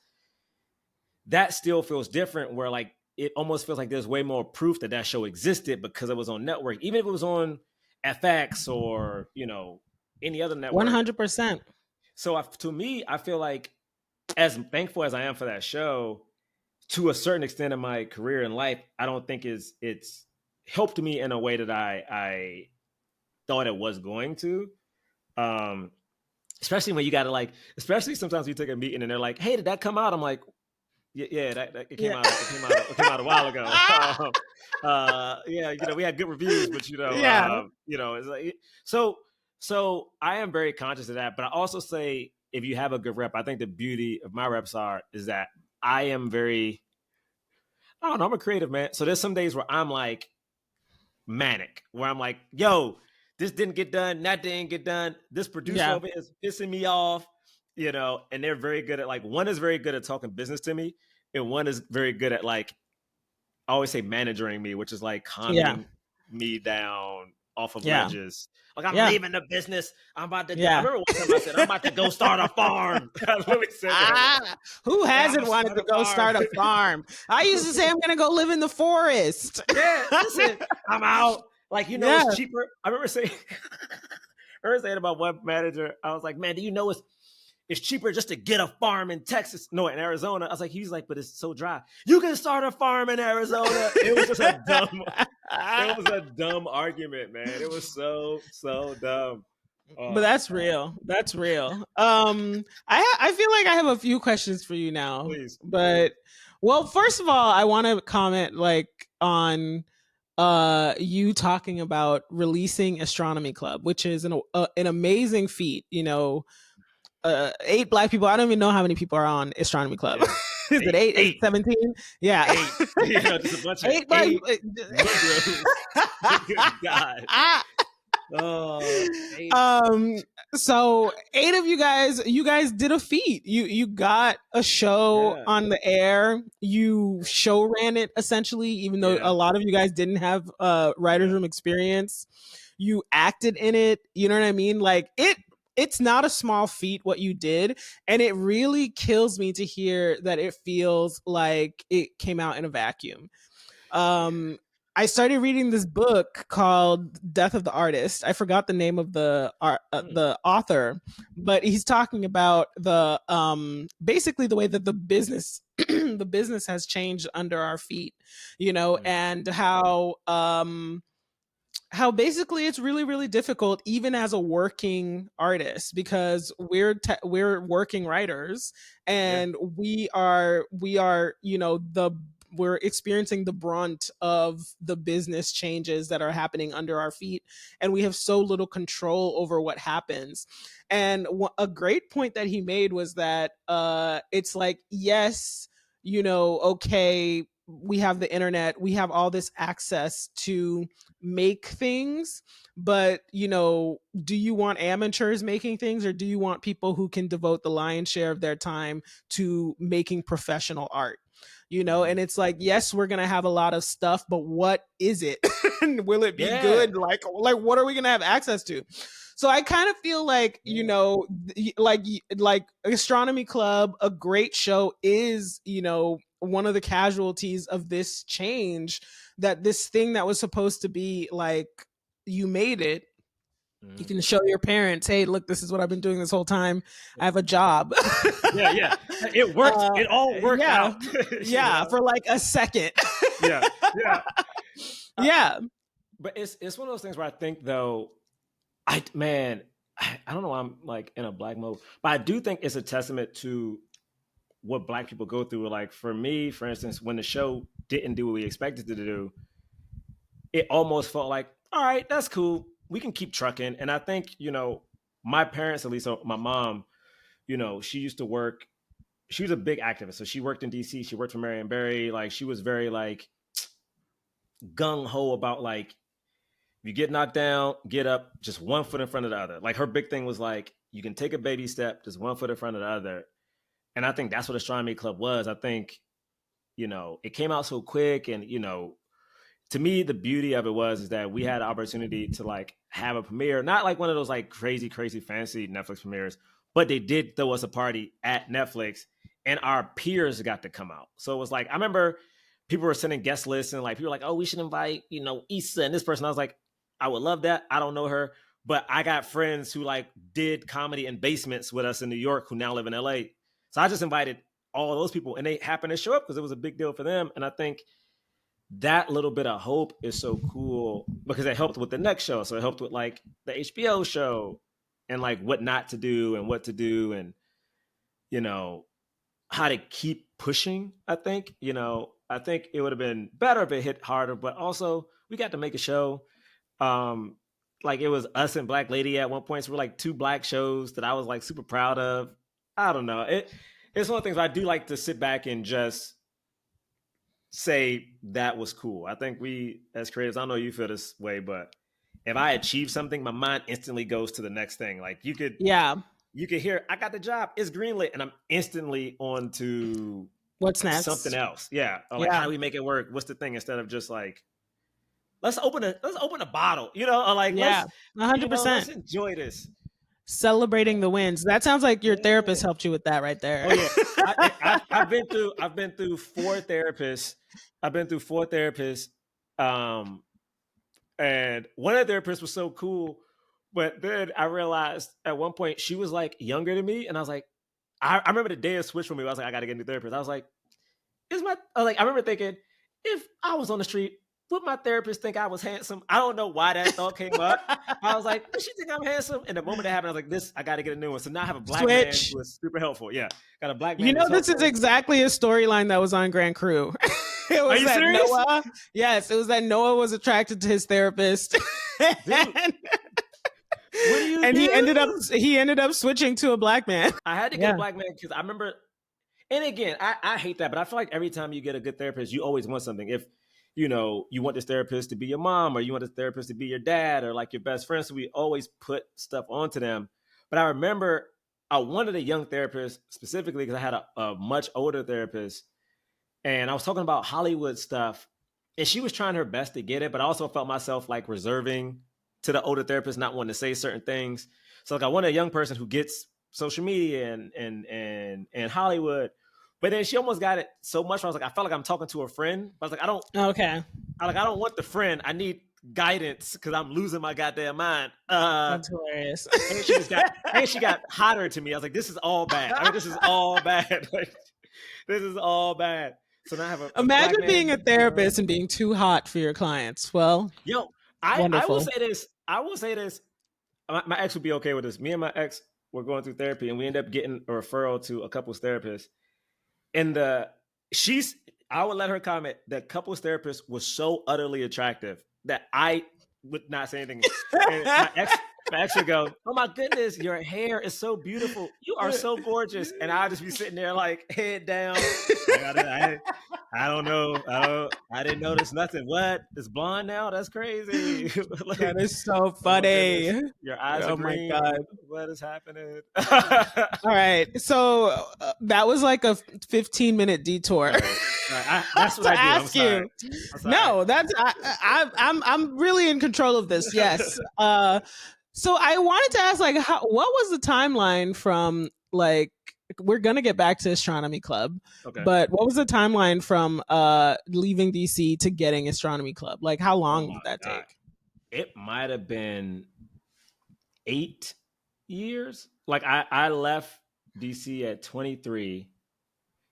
that still feels different where like it almost feels like there's way more proof that that show existed because it was on network, even if it was on FX or, any other network. 100%. So to me, I feel like as thankful as I am for that show, to a certain extent in my career and life, I don't think it's helped me in a way that I thought it was going to. Um, Especially when you got to like, especially sometimes you take a meeting and they're like, "Hey, did that come out?" I'm like, "Yeah, that it came Yeah. out. It came out a while ago." Yeah, we had good reviews, but Yeah. it's like so. So I am very conscious of that, but I also say if you have a good rep, I think the beauty of my reps is that I am very I don't know. I'm a creative man. So there's some days where I'm like manic, where I'm like, yo, this didn't get done, that didn't get done. This producer Yeah. over here is pissing me off, and they're very good at like one is very good at talking business to me, and one is very good at like I always say managing me, which is like Yeah. calming me down off of Yeah. ledges. Like I'm Yeah. leaving the business. I'm about to go. I Yeah. remember one time I said I'm about to go start a farm. I literally said that. Who Yeah, I'm hasn't gonna wanted start to a go farm. start a farm? I used to say I'm gonna go live in the forest. Yeah, listen, I'm out. Like, Yeah. it's cheaper. I remember saying, about one manager, I was like, man, do you know it's cheaper just to get a farm in Texas? No, in Arizona. I was like, he's like, but it's so dry. You can start a farm in Arizona. It was just it was a dumb argument, man. It was so dumb. But Oh, that's real. That's real. I feel like I have a few questions for you now. please. But well, first of all, I want to comment like on you talking about releasing Astronomy Club, which is an amazing feat. 8 Black people. I don't even know how many people are on Astronomy Club. Yeah. Is it 8? Is it Eight. 17? Yeah. Eight. Just a bunch of 8 Black eight Negroes. Good God. Oh, eight. um so 8 of you guys did a feat. You got a show Yeah. on the air. You show ran it essentially, even though Yeah. a lot of you guys didn't have writers Yeah. room experience. You acted in it, you know what I mean? Like it's not a small feat what you did, and it really kills me to hear that it feels like it came out in a vacuum. um I started reading this book called Death of the Artist. I forgot the name of the author, but he's talking about the basically the way that the business the business has changed under our feet, Mm. and how basically it's really really difficult even as a working artist, because we're working writers, Yeah. and we are the we're experiencing the brunt of the business changes that are happening under our feet, and we have so little control over what happens. And a great point that he made was that it's like, yes, okay, we have the internet, we have all this access to make things, but do you want amateurs making things, or do you want people who can devote the lion's share of their time to making professional art? And it's like, yes, we're gonna have a lot of stuff, but what is it? Will it be good? Like what are we gonna have access to? So I kind of feel like, like Astronomy Club, a great show, is one of the casualties of this change, that this thing that was supposed to be like, you made it, you can show your parents, hey, look, this is what I've been doing this whole time, I have a job. Yeah, it worked. It all worked out. Yeah, for like a second. Yeah. Yeah. But it's one of those things where I think, though, I don't know why I'm like in a black mode, but I do think it's a testament to what Black people go through. Like for me, for instance, when the show didn't do what we expected it to do, it almost felt like, all right, that's cool, we can keep trucking. And I think, my parents, at least my mom, she used to work, she was a big activist. So she worked in DC, she worked for Marion Barry. Like she was very like gung-ho about like, if you get knocked down, get up just one foot in front of the other. Like her big thing was like, you can take a baby step, just one foot in front of the other. And I think that's what Astronomy Club was. I think, it came out so quick. And, to me, the beauty of it is that we had an opportunity to like have a premiere, not like one of those like crazy, crazy fancy Netflix premieres, but they did throw us a party at Netflix and our peers got to come out. So it was like, I remember people were sending guest lists and like, people were like, oh, we should invite, Issa and this person. I was like, I would love that. I don't know her, but I got friends who like did comedy in basements with us in New York who now live in LA. So I just invited all those people and they happened to show up because it was a big deal for them. And I think that little bit of hope is so cool because it helped with the next show. So it helped with like the HBO show and like what not to do and what to do and, how to keep pushing. I think it would have been better if it hit harder, but also we got to make a show. Like it was us and Black Lady at one point. So we're like two Black shows that I was like super proud of. I don't know. It's one of the things I do like to sit back and just say that was cool. I think we as creators, I don't know you feel this way, but if I achieve something, my mind instantly goes to the next thing. Like you could hear, I got the job, it's greenlit, and I'm instantly on to what's next, something else. Yeah. Or like, how do we make it work? What's the thing? Instead of just like, let's open a bottle, or like, yeah, 100%. Let's enjoy this. Celebrating the wins. That sounds like your therapist helped you with that right there. Oh yeah. I've been through four therapists. And one of the therapists was so cool, but then I realized at one point she was like younger than me, and I was like, I remember the day it switched for me. I was like, I got to get a new therapist. I was like, I remember thinking, if I was on the street, would my therapist think I was handsome? I don't know why that thought came up. I was like, does she think I'm handsome? And the moment that happened, I was like, I got to get a new one. So now I have a Black man who is super helpful. Yeah, got a Black man. This is exactly a storyline that was on Grand Crew. It was that serious? Noah. Yes, it was that Noah was attracted to his therapist. And he ended up switching to a Black man. I had to get a Black man because I remember, and again, I hate that, but I feel like every time you get a good therapist, you always want something. If you want this therapist to be your mom, or you want this therapist to be your dad, or like your best friend, so we always put stuff onto them. But I remember I wanted a young therapist specifically because I had a much older therapist, and I was talking about Hollywood stuff, and she was trying her best to get it, but I also felt myself like reserving to the older therapist, not wanting to say certain things. So like I wanted a young person who gets social media and Hollywood. But then she almost got it so much. I was like, I felt like I'm talking to a friend. But I was like, I don't want the friend. I need guidance because I'm losing my goddamn mind. That's hilarious. And she got hotter to me. I was like, this is all bad. This is all bad. Like, this is all bad. So now I have a imagine being a therapist and being too hot for your clients. Well, I will say this. My ex would be okay with this. Me and my ex were going through therapy, and we ended up getting a referral to a couples therapist. And I would let her comment that couples therapist was so utterly attractive that I would not say anything. And my ex would go, "Oh my goodness, your hair is so beautiful. You are so gorgeous." And I'd just be sitting there like head down. I don't know. I didn't notice nothing. What? It's blonde now? That's crazy. That Like, is so oh my funny. goodness, your eyes are Oh my green. God. What is happening? All right. So that was like a 15-minute detour. All right. That's what To I do. I'm ask sorry. you. I'm sorry. No, I'm really in control of this. Yes. So I wanted to ask, like, what was the timeline from, like, we're gonna get back to Astronomy Club, Okay. but what was the timeline from leaving DC to getting Astronomy Club? Like, how Oh long my did that God. take? It might have been 8 years. Like I left DC at 23.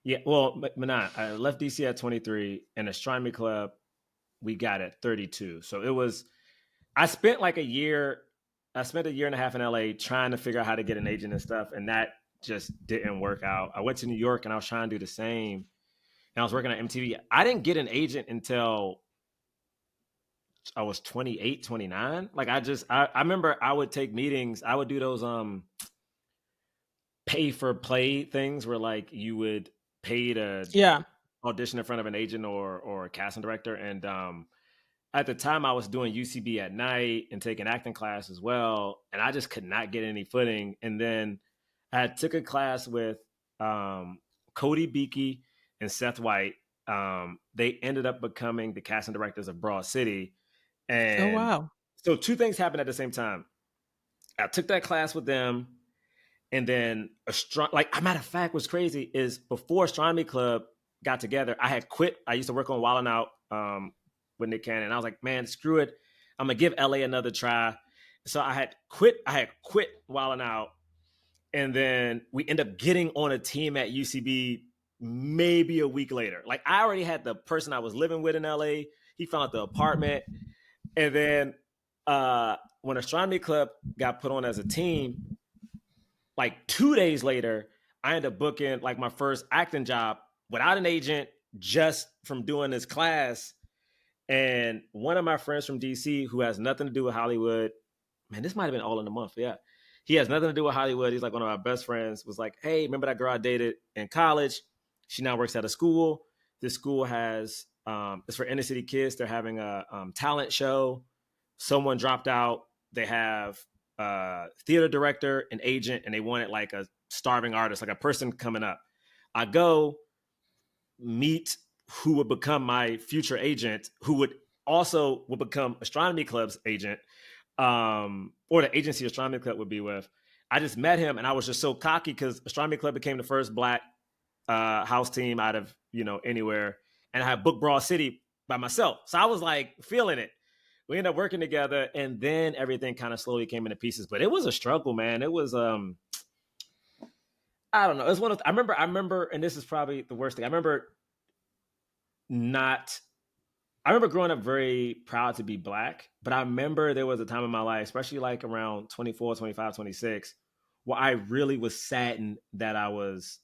Yeah, well, but not. I left DC at 23, and Astronomy Club we got at 32. So it was. I spent like a year. I spent a year and a half in LA trying to figure out how to get an agent and stuff, and that just didn't work out. I went to New York and I was trying to do the same. And I was working at MTV. I didn't get an agent until I was 28, 29. Like I remember I would take meetings. I would do those pay for play things where like you would pay to Yeah. audition in front of an agent or a casting director. And at the time I was doing UCB at night and taking acting class as well. And I just could not get any footing. And then I took a class with Cody Beakey and Seth White. They ended up becoming the casting directors of Broad City. Oh And wow. so two things happened at the same time. I took that class with them, and then like a matter of fact, what's crazy is before Astronomy Club got together, I had quit. I used to work on Wildin' Out with Nick Cannon. I was like, man, screw it. I'm gonna give LA another try. So I had quit. Wildin' Out, and then we end up getting on a team at UCB maybe a week later. Like I already had the person I was living with in LA. He found the apartment. And then when Astronomy Club got put on as a team, like 2 days later, I ended up booking like my first acting job without an agent, just from doing this class. And one of my friends from DC who has nothing to do with Hollywood, man, this might have been all in a month. Yeah. He has nothing to do with Hollywood. He's like one of my best friends, was like, hey, remember that girl I dated in college? She now works at a school. This school has, it's for inner city kids. They're having a talent show. Someone dropped out. They have a theater director, an agent, and they wanted like a starving artist, like a person coming up. I go meet who would become my future agent, who would become Astronomy Club's agent, or the agency Astronomy Club would be with. I just met him, and I was just so cocky because Astronomy Club became the first Black house team out of anywhere, and I had booked Broad City by myself, so I was like feeling it. We ended up working together, and then everything kind of slowly came into pieces. But it was a struggle, man. It was I don't know. It was one of I remember, and this is probably the worst thing. Not I remember growing up very proud to be Black, but I remember there was a time in my life, especially like around 24, 25, 26, where I really was saddened that I was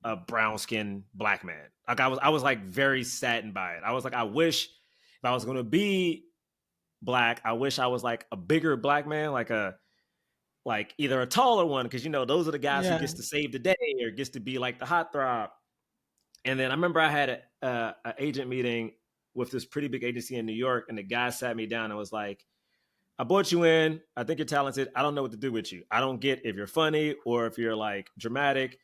a brown skinned Black man. Like I was like very saddened by it. I was like, I wish if I was going to be Black, I wish I was like a bigger Black man, like either a taller one, because those are the guys who Yeah. gets to save the day or gets to be like the hot throb. And then I remember I had a agent meeting with this pretty big agency in New York, and the guy sat me down and was like, I brought you in. I think you're talented. I don't know what to do with you. I don't get if you're funny or if you're like dramatic.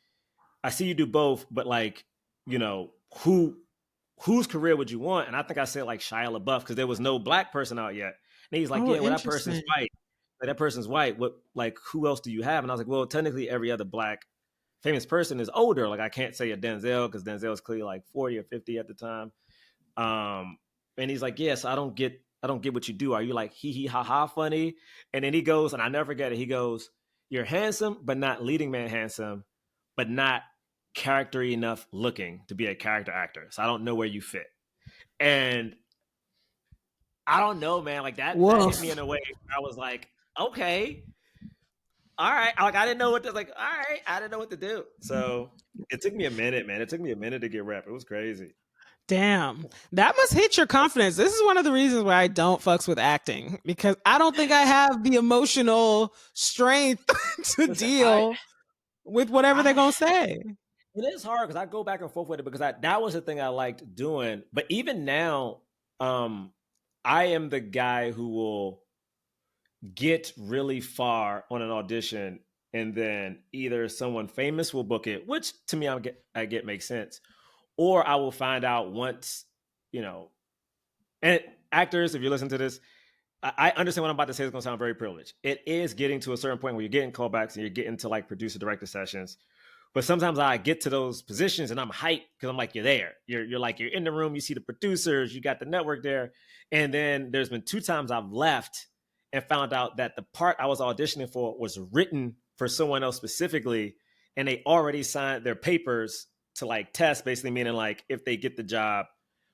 I see you do both, but like, you know, whose career would you want? And I think I said like Shia LaBeouf because there was no Black person out yet. And he's like, Oh, yeah, well, that person's interesting. white. Like, that person's white. What, like, who else do you have? And I was like, well, technically every other Black famous person is older. Like, I can't say a Denzel because Denzel is clearly like 40 or 50 at the time. And he's like, yes, I don't get what you do. Are you like hee hee ha ha funny? And then he goes, and I never forget it. He goes, you're handsome, but not leading man handsome, but not character enough looking to be a character actor. So I don't know where you fit. And I don't know, man. Like that hit me Woof. in a way where I was like, okay, all right. Like I didn't know what to like. All right, I didn't know what to do. So it took me a minute, man. It took me a minute to get rep. It was crazy. Damn. That must hit your confidence. This is one of the reasons why I don't fucks with acting, because I don't think I have the emotional strength to Listen, I deal with whatever they're I going to say. it is hard because I go back and forth with it because that was the thing I liked doing. But even now, I am the guy who will get really far on an audition, and then either someone famous will book it, which to me I get makes sense, or I will find out once, you know. And actors, if you listen to this, I understand what I'm about to say is going to sound very privileged. It is getting to a certain point where you're getting callbacks and you're getting to like producer director sessions. But sometimes I get to those positions and I'm hyped because I'm like, you're there. You're like, you're in the room, you see the producers, you got the network there. And then there's been 2 times I've left and found out that the part I was auditioning for was written for someone else specifically. And they already signed their papers to like test, basically meaning like if they get the job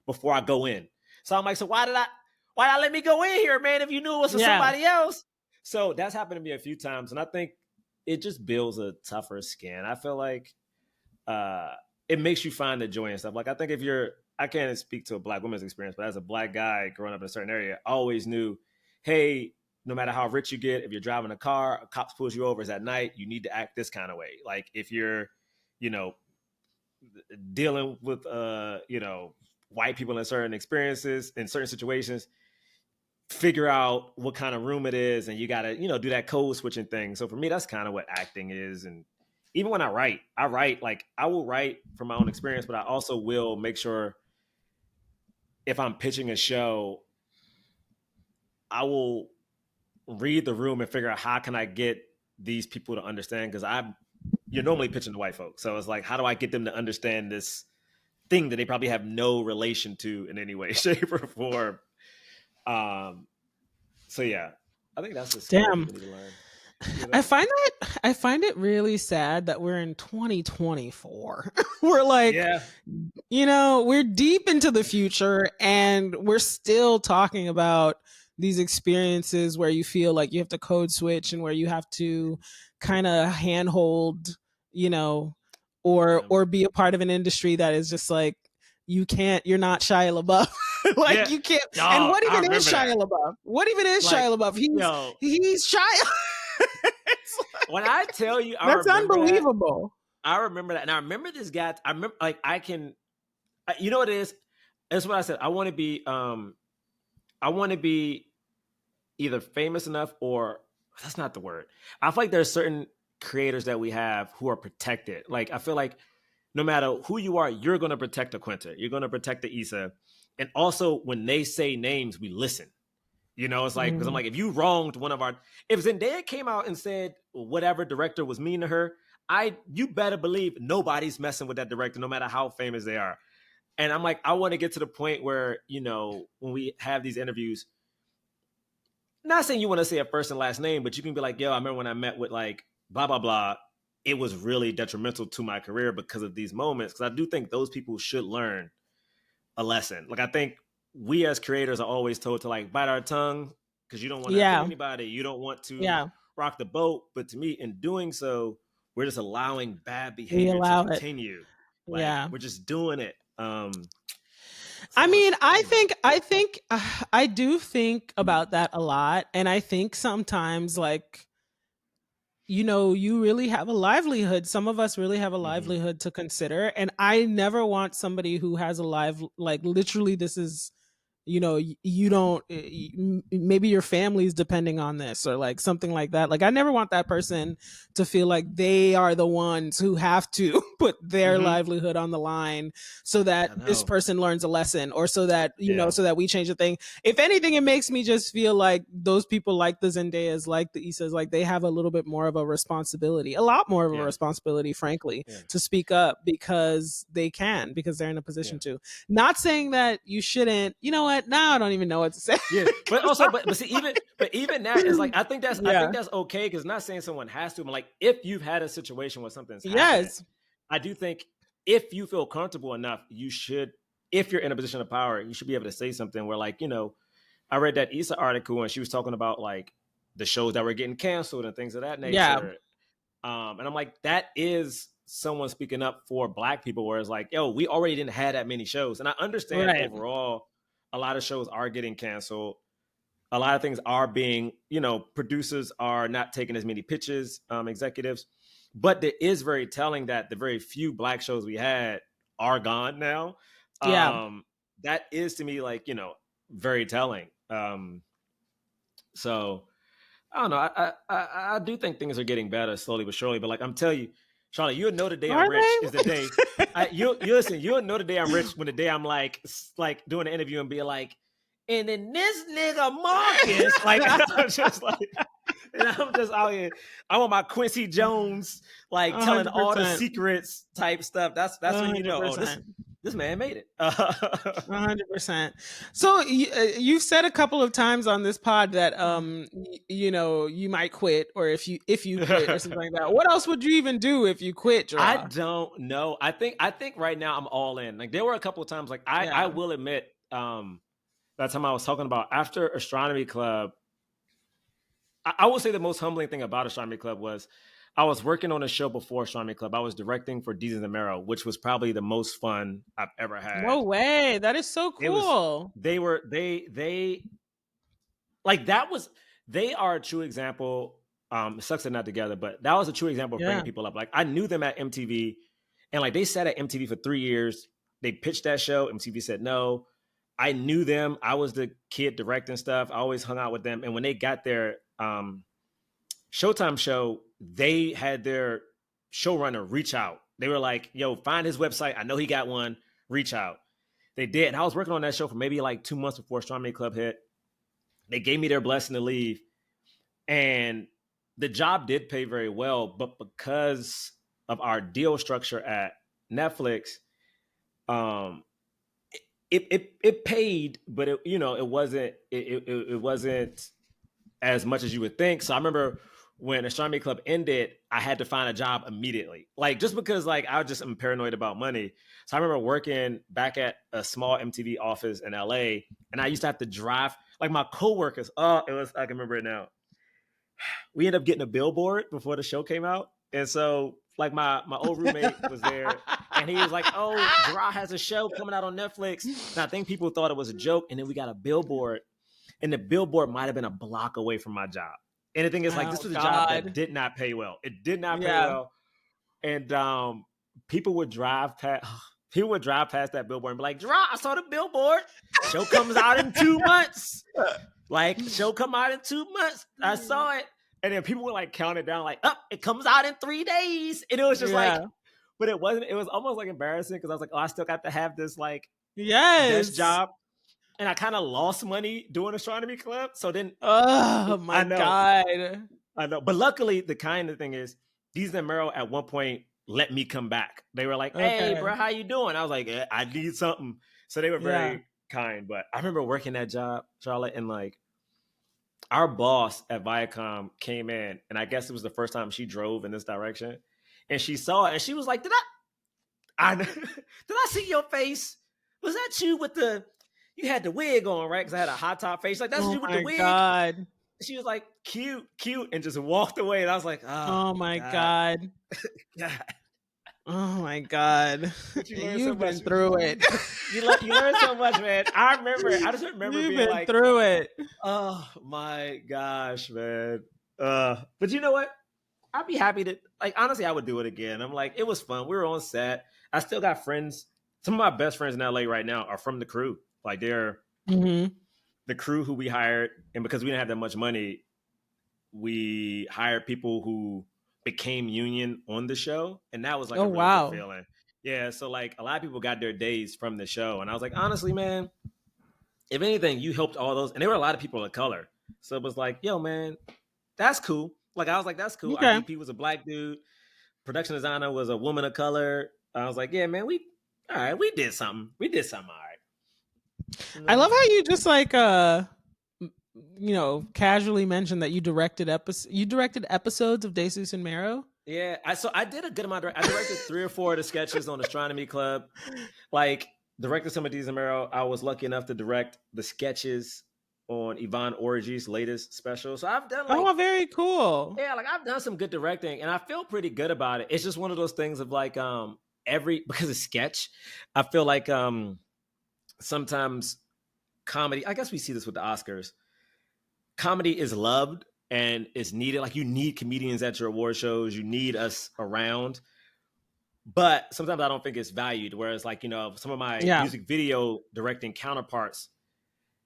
before I go in. So I'm like, so why not let me go in here, man, if you knew it was for Yeah. somebody else? So that's happened to me a few times. And I think it just builds a tougher skin. I feel like it makes you find the joy and stuff. Like I think if you're, I can't speak to a Black woman's experience, but as a Black guy growing up in a certain area, I always knew, hey, no matter how rich you get, if you're driving a car, a cop pulls you over, it's at night, you need to act this kind of way. Like if you're, you know, dealing with, white people in certain experiences, in certain situations, figure out what kind of room it is, and you got to, do that code switching thing. So for me, that's kind of what acting is. And even when I write like I will write from my own experience, but I also will make sure if I'm pitching a show, I will read the room and figure out how can I get these people to understand, because you're normally pitching to white folks, so it's like, how do I get them to understand this thing that they probably have no relation to in any way, shape, or form. So yeah, I think that's a skill Damn. people need to learn. I find it really sad that we're in 2024. We're like, Yeah, we're deep into the future and we're still talking about these experiences where you feel like you have to code switch and where you have to kind of handhold, you know, yeah, or be a part of an industry that is just like, you're not Shia LaBeouf. yeah. Like you can't. And Dog, what I even is remember Shia that. LaBeouf? What even is Like, Shia LaBeouf? yo, He's Shia. It's when I tell you, I That's remember that. unbelievable. I remember that, and I remember this guy. I remember, like, you know what it is? That's what I said. I want to be. I want to be either famous enough, or that's not the word. I feel like there's certain creators that we have who are protected. Like I feel like no matter who you are, you're going to protect the Quinta. You're going to protect the Issa. And also when they say names, we listen. It's like, because I'm Mm, like, if you wronged one of our, if Zendaya came out and said whatever director was mean to her, you better believe nobody's messing with that director, no matter how famous they are. And I'm like, I want to get to the point where, when we have these interviews, not saying you want to say a first and last name, but you can be like, yo, I remember when I met with like blah, blah, blah. It was really detrimental to my career because of these moments. Because I do think those people should learn a lesson. Like I think we as creators are always told to like bite our tongue because you don't want to offend yeah. anybody. You don't want to Yeah. rock the boat. But to me, in doing so, we're just allowing bad We behavior to allow it. continue. Like Yeah. we're just doing it. I So mean, it's I do think about that a lot. And I think sometimes, like, you really have a livelihood. Some of us really have a mhm. livelihood to consider. And I never want somebody who has a like, literally, this is you don't maybe your family is depending on this or like something like that. Like I never want that person to feel like they are the ones who have to put their Mhm. livelihood on the line so that I this know. person learns a lesson, or so that Yeah. so that we change the thing. If anything, it makes me just feel like those people, like the Zendayas, like the Issas, like they have a little bit more of a responsibility, a lot more of a Yeah. responsibility, frankly, Yeah. to speak up because they can, because they're in a Yeah. position to. Not saying that you shouldn't. You know what? Now I don't even know what to say. Yeah, but also, but see, even that is like, I Yeah. think that's okay, because not saying someone has to, but like if you've had a situation where something's happened, Yes. I do think if you feel comfortable enough, you should, if you're in a position of power, you should be able to say something where, like, I read that Issa article and she was talking about like the shows that were getting canceled and things of that Yeah. nature. And I'm like, that is someone speaking up for Black people, where it's like, yo, we already didn't have that many shows. And I understand Right. overall, a lot of shows are getting canceled. A lot of things are being, producers are not taking as many pitches, executives. But it is very telling that the very few Black shows we had are gone now. Yeah. That is to me like, very telling. So I don't know. I do think things are getting better slowly but surely. But like I'm telling you, Charlotte, you'll know the day I'm rich is the day. You listen. You'll know the day I'm rich when the day I'm like doing an interview and be like, and then this nigga Marcus, like I'm just like, and I'm just out here. I want my Quincy Jones, like telling all the 100%. secrets type stuff. That's when you know, oh, this man made it. 100%. So you've said a couple of times on this pod that you might quit, or if you quit or something like that. What else would you even do if you quit, Jerah? I don't know. I think right now I'm all in. Like there were a couple of times, like I will admit, that time I was talking about after Astronomy Club. I will say the most humbling thing about Astronomy Club was I was working on a show before Astronomy Club. I was directing for Desus Mero, which was probably the most fun I've ever had. No way. That is so cool. They are a true example. It sucks they're not together, but that was a true example of bringing people up. Like I knew them at MTV, and like they sat at MTV for 3 years. They pitched that show. MTV said no. I knew them. I was the kid directing stuff. I always hung out with them. And when they got their Showtime show, they had their showrunner reach out. They were like, yo, find his website. I know he got one. Reach out. They did. And I was working on that show for maybe like 2 months before Astronomy Club hit. They gave me their blessing to leave. And the job did pay very well. But because of our deal structure at Netflix, it paid, but it wasn't as much as you would think. So I remember when Astronomy Club ended, I had to find a job immediately. Like just because like I'm paranoid about money. So I remember working back at a small MTV office in LA, and I used to have to drive like my coworkers. I can remember it now. We ended up getting a billboard before the show came out. And so like my old roommate was there and he was like, oh, Jerah has a show coming out on Netflix. And I think people thought it was a joke. And then we got a billboard, and the billboard might've been a block away from my job. And the thing is like, this was a job that did not pay well. It did not pay well. And people would drive past that billboard and be like, Jerah, I saw the billboard. Show comes out in 2 months. Like show come out in 2 months. I saw it. And then people would like count it down like, it comes out in 3 days. And it was just like, but it wasn't, it was almost like embarrassing because I was like, oh, I still got to have this like desk job. And I kind of lost money doing Astronomy Club. So then, oh my God. I know. But luckily, the kind of thing is, Desus Mero at one point let me come back. They were like, hey, bro, how you doing? I was like, I need something. So they were very kind. But I remember working that job, Charlotte, and like, our boss at Viacom came in, and I guess it was the first time she drove in this direction. And she saw it, and she was like, did I see your face? Was that you with you had the wig on, right? Because I had a hot top face. Like, that's you with the wig. God. She was like, cute, and just walked away. And I was like, oh my God. God. Oh my God. You've been through it. You learn so much, man. I just remember You've being been like, through it. Oh my gosh, man. But you know what? I'd be happy to, like, honestly, I would do it again. I'm like, it was fun. We were on set. I still got friends. Some of my best friends in LA right now are from the crew. Like they're the crew who we hired. And because we didn't have that much money, we hired people who became union on the show. And that was like a really good feeling. Yeah. So like a lot of people got their days from the show. And I was like, honestly, man, if anything, you helped all those. And there were a lot of people of color. So it was like, yo, man, that's cool. Like, I was like, that's cool. Okay. Our DP was a black dude. Production designer was a woman of color. I was like, yeah, man, we did something. We did something all right. You know? I love how you just like, casually mentioned that you directed episodes of Desus Mero. Yeah. I did a good amount. I directed 3 or 4 of the sketches on Astronomy Club. Like, directed some of Desus Mero. I was lucky enough to direct the sketches on Yvonne Orji's latest special. So I've done like, Oh, very cool. yeah, like I've done some good directing and I feel pretty good about it. It's just one of those things of like because it's sketch, I feel like sometimes comedy, I guess we see this with the Oscars. Comedy is loved and is needed. Like you need comedians at your award shows, you need us around. But sometimes I don't think it's valued. Whereas, like, some of my Yeah. music video directing counterparts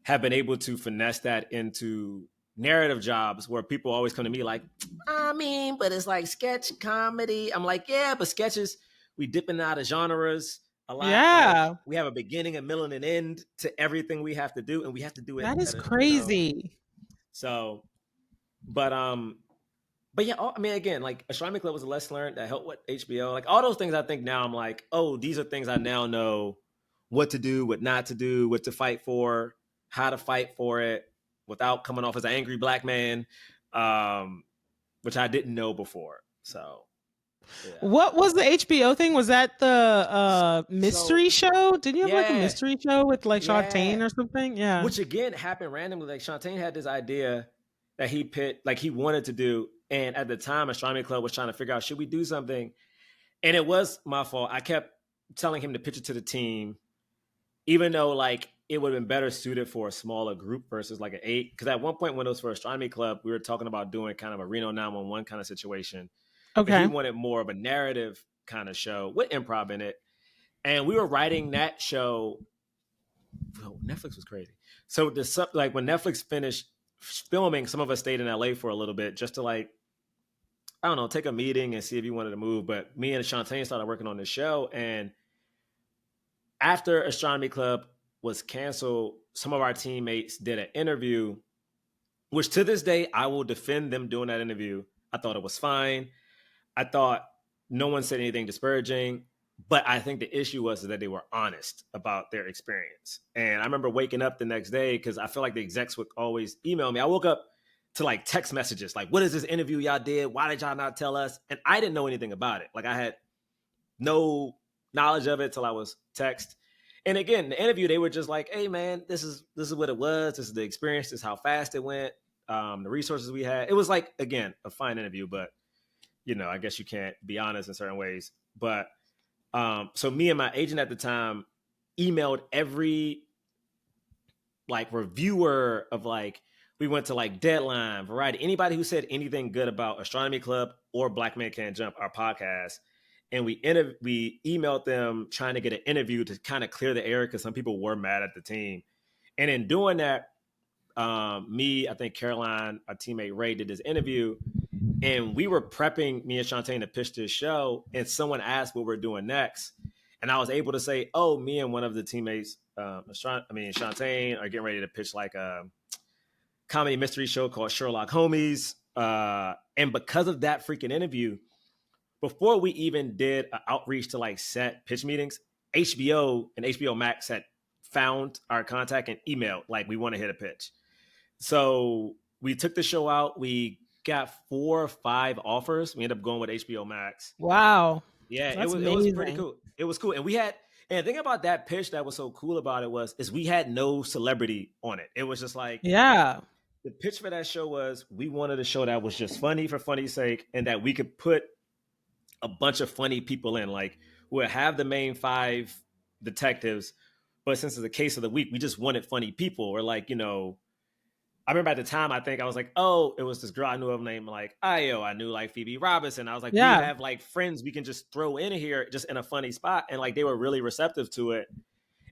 have been able to finesse that into narrative jobs where people always come to me like, I mean, but it's like sketch comedy. I'm like, yeah, but sketches, we dipping out of genres a lot. Like Yeah. we have a beginning, a middle, and an end to everything we have to do, and we have to do it That is at a, crazy. So, but yeah, I mean, again, like Astronomy Club was a lesson learned that helped with HBO. Like all those things, I think now I'm like, oh, these are things I now know what to do, what not to do, what to fight for, how to fight for it without coming off as an angry black man, which I didn't know before. So, yeah. What was the HBO thing? Was that the mystery show? Didn't you have like a Yeah. mystery show with like Yeah. Shantae or something? Yeah. Which again happened randomly. Like Shantae had this idea that he wanted to do. And at the time, Astronomy Club was trying to figure out, should we do something? And it was my fault. I kept telling him to pitch it to the team, even though like it would have been better suited for a smaller group versus like an 8. Because at one point when it was for Astronomy Club, we were talking about doing kind of a Reno 911 kind of situation. But he Okay. wanted more of a narrative kind of show with improv in it. And we were writing that show. Oh, Netflix was crazy. So like when Netflix finished filming, some of us stayed in LA for a little bit just to like, I don't know, take a meeting and see if you wanted to move. But me and Shantae started working on this show. And after Astronomy Club was canceled, some of our teammates did an interview, which to this day, I will defend them doing that interview. I thought it was fine. I thought no one said anything disparaging, but I think the issue was that they were honest about their experience. And I remember waking up the next day because I feel like the execs would always email me. I woke up to like text messages, like, what is this interview y'all did? Why did y'all not tell us? And I didn't know anything about it. Like I had no knowledge of it till I was text. And again, the interview, they were just like, hey man, this is what it was. This is the experience. This is how fast it went. The resources we had. It was like, again, a fine interview, but I guess you can't be honest in certain ways. But so me and my agent at the time emailed every like reviewer of like, we went to like Deadline, Variety, anybody who said anything good about Astronomy Club or Black Men Can't Jump, our podcast. And we emailed them trying to get an interview to kind of clear the air because some people were mad at the team. And in doing that, I think Caroline, our teammate Ray, did this interview. And we were prepping me and Shantae to pitch this show. And someone asked what we're doing next. And I was able to say, oh, me and one of the teammates, Shantae, are getting ready to pitch like a comedy mystery show called Sherlock Homies. And because of that freaking interview, before we even did an outreach to like set pitch meetings, HBO and HBO Max had found our contact and emailed, like, we want to hit a pitch. So we took the show out. We got 4 or 5 offers. We ended up going with HBO Max. Wow. Yeah, it was pretty cool. It was cool. And the thing about that pitch that was so cool about it is we had no celebrity on it. It was just like, yeah. The pitch for that show was we wanted a show that was just funny for funny's sake and that we could put a bunch of funny people in, like we'll have the main 5 detectives, but since it's the case of the week, we just wanted funny people. Or like, I remember at the time, I think I was like, oh, it was this girl I knew of named like Io. I knew like Phoebe Robinson. I was like, we have like friends we can just throw in here just in a funny spot. And like, they were really receptive to it.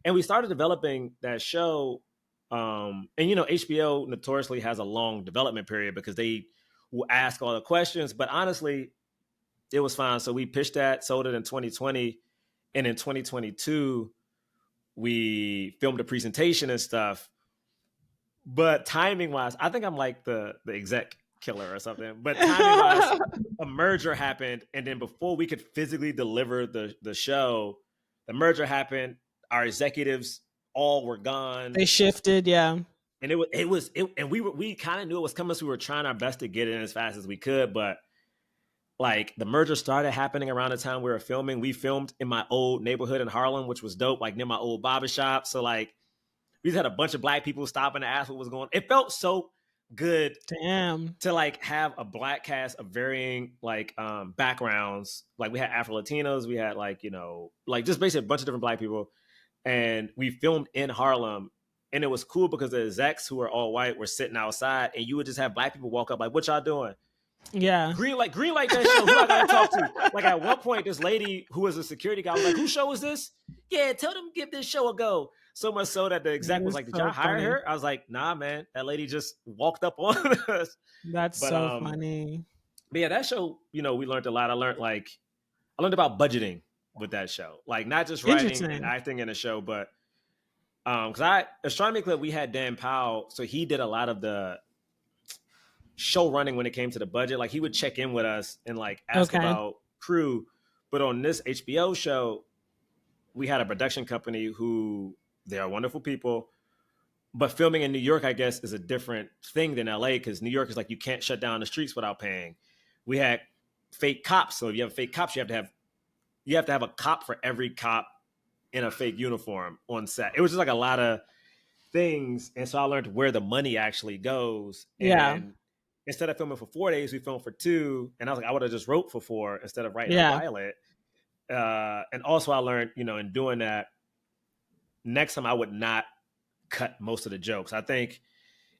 And we started developing that show. And HBO notoriously has a long development period because they will ask all the questions, but honestly, it was fine. So we pitched that, sold it in 2020. And in 2022, we filmed a presentation and stuff. But timing wise, I think I'm like the exec killer or something. But timing wise, a merger happened. And then before we could physically deliver the show, the merger happened. Our executives all were gone. They shifted, yeah. And we kind of knew it was coming, so we were trying our best to get it in as fast as we could. But like the merger started happening around the time we were filming. We filmed in my old neighborhood in Harlem, which was dope, like near my old barbershop. So like We just had a bunch of black people stopping to ask what was going on. It felt so good Damn. to like have a black cast of varying like backgrounds. Like we had Afro Latinos, we had like, you know, like just basically a bunch of different black people. And we filmed in Harlem. And it was cool because the execs who were all white were sitting outside, and you would just have black people walk up like, "What y'all doing?" Yeah. Green light that show. Who I gotta talk to? Like at one point, this lady who was a security guy was like, "Whose show is this?" Yeah, tell them give this show a go. So much so that the exec was like, "Did y'all hire her?" I was like, "Nah, man. That lady just walked up on us." That's so funny. But yeah, that show, you know, we learned a lot. I learned about budgeting with that show. Like not just writing and acting in a show, but because Astronomy Club, we had Dan Powell, so he did a lot of the show running when it came to the budget. Like he would check in with us and like ask about crew. But on this HBO show, we had a production company who they are wonderful people, but filming in New York, I guess, is a different thing than LA because New York is like you can't shut down the streets without paying. We had fake cops, so if you have fake cops, you have to have a cop for every cop in a fake uniform on set. It was just like a lot of things, and so I learned where the money actually goes. And instead of filming for 4 days, we filmed for 2. And I was like, I would have just wrote for 4 instead of writing a pilot. And also I learned, you know, in doing that, next time I would not cut most of the jokes. I think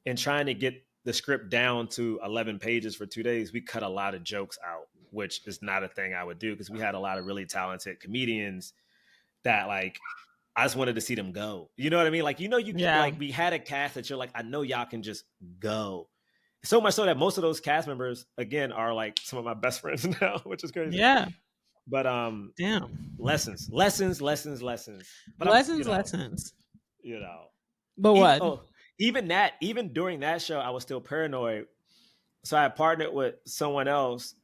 in trying to get the script down to 11 pages for 2 days, we cut a lot of jokes out, which is not a thing I would do because we had a lot of really talented comedians that like, I just wanted to see them go. You know what I mean? Like, you know, like we had a cast that you're like, I know y'all can just go. So much so that most of those cast members, again, are like some of my best friends now, which is crazy. Yeah. But damn. Lessons. But lessons. You know. But what? Even during that show, I was still paranoid. So I partnered with someone else,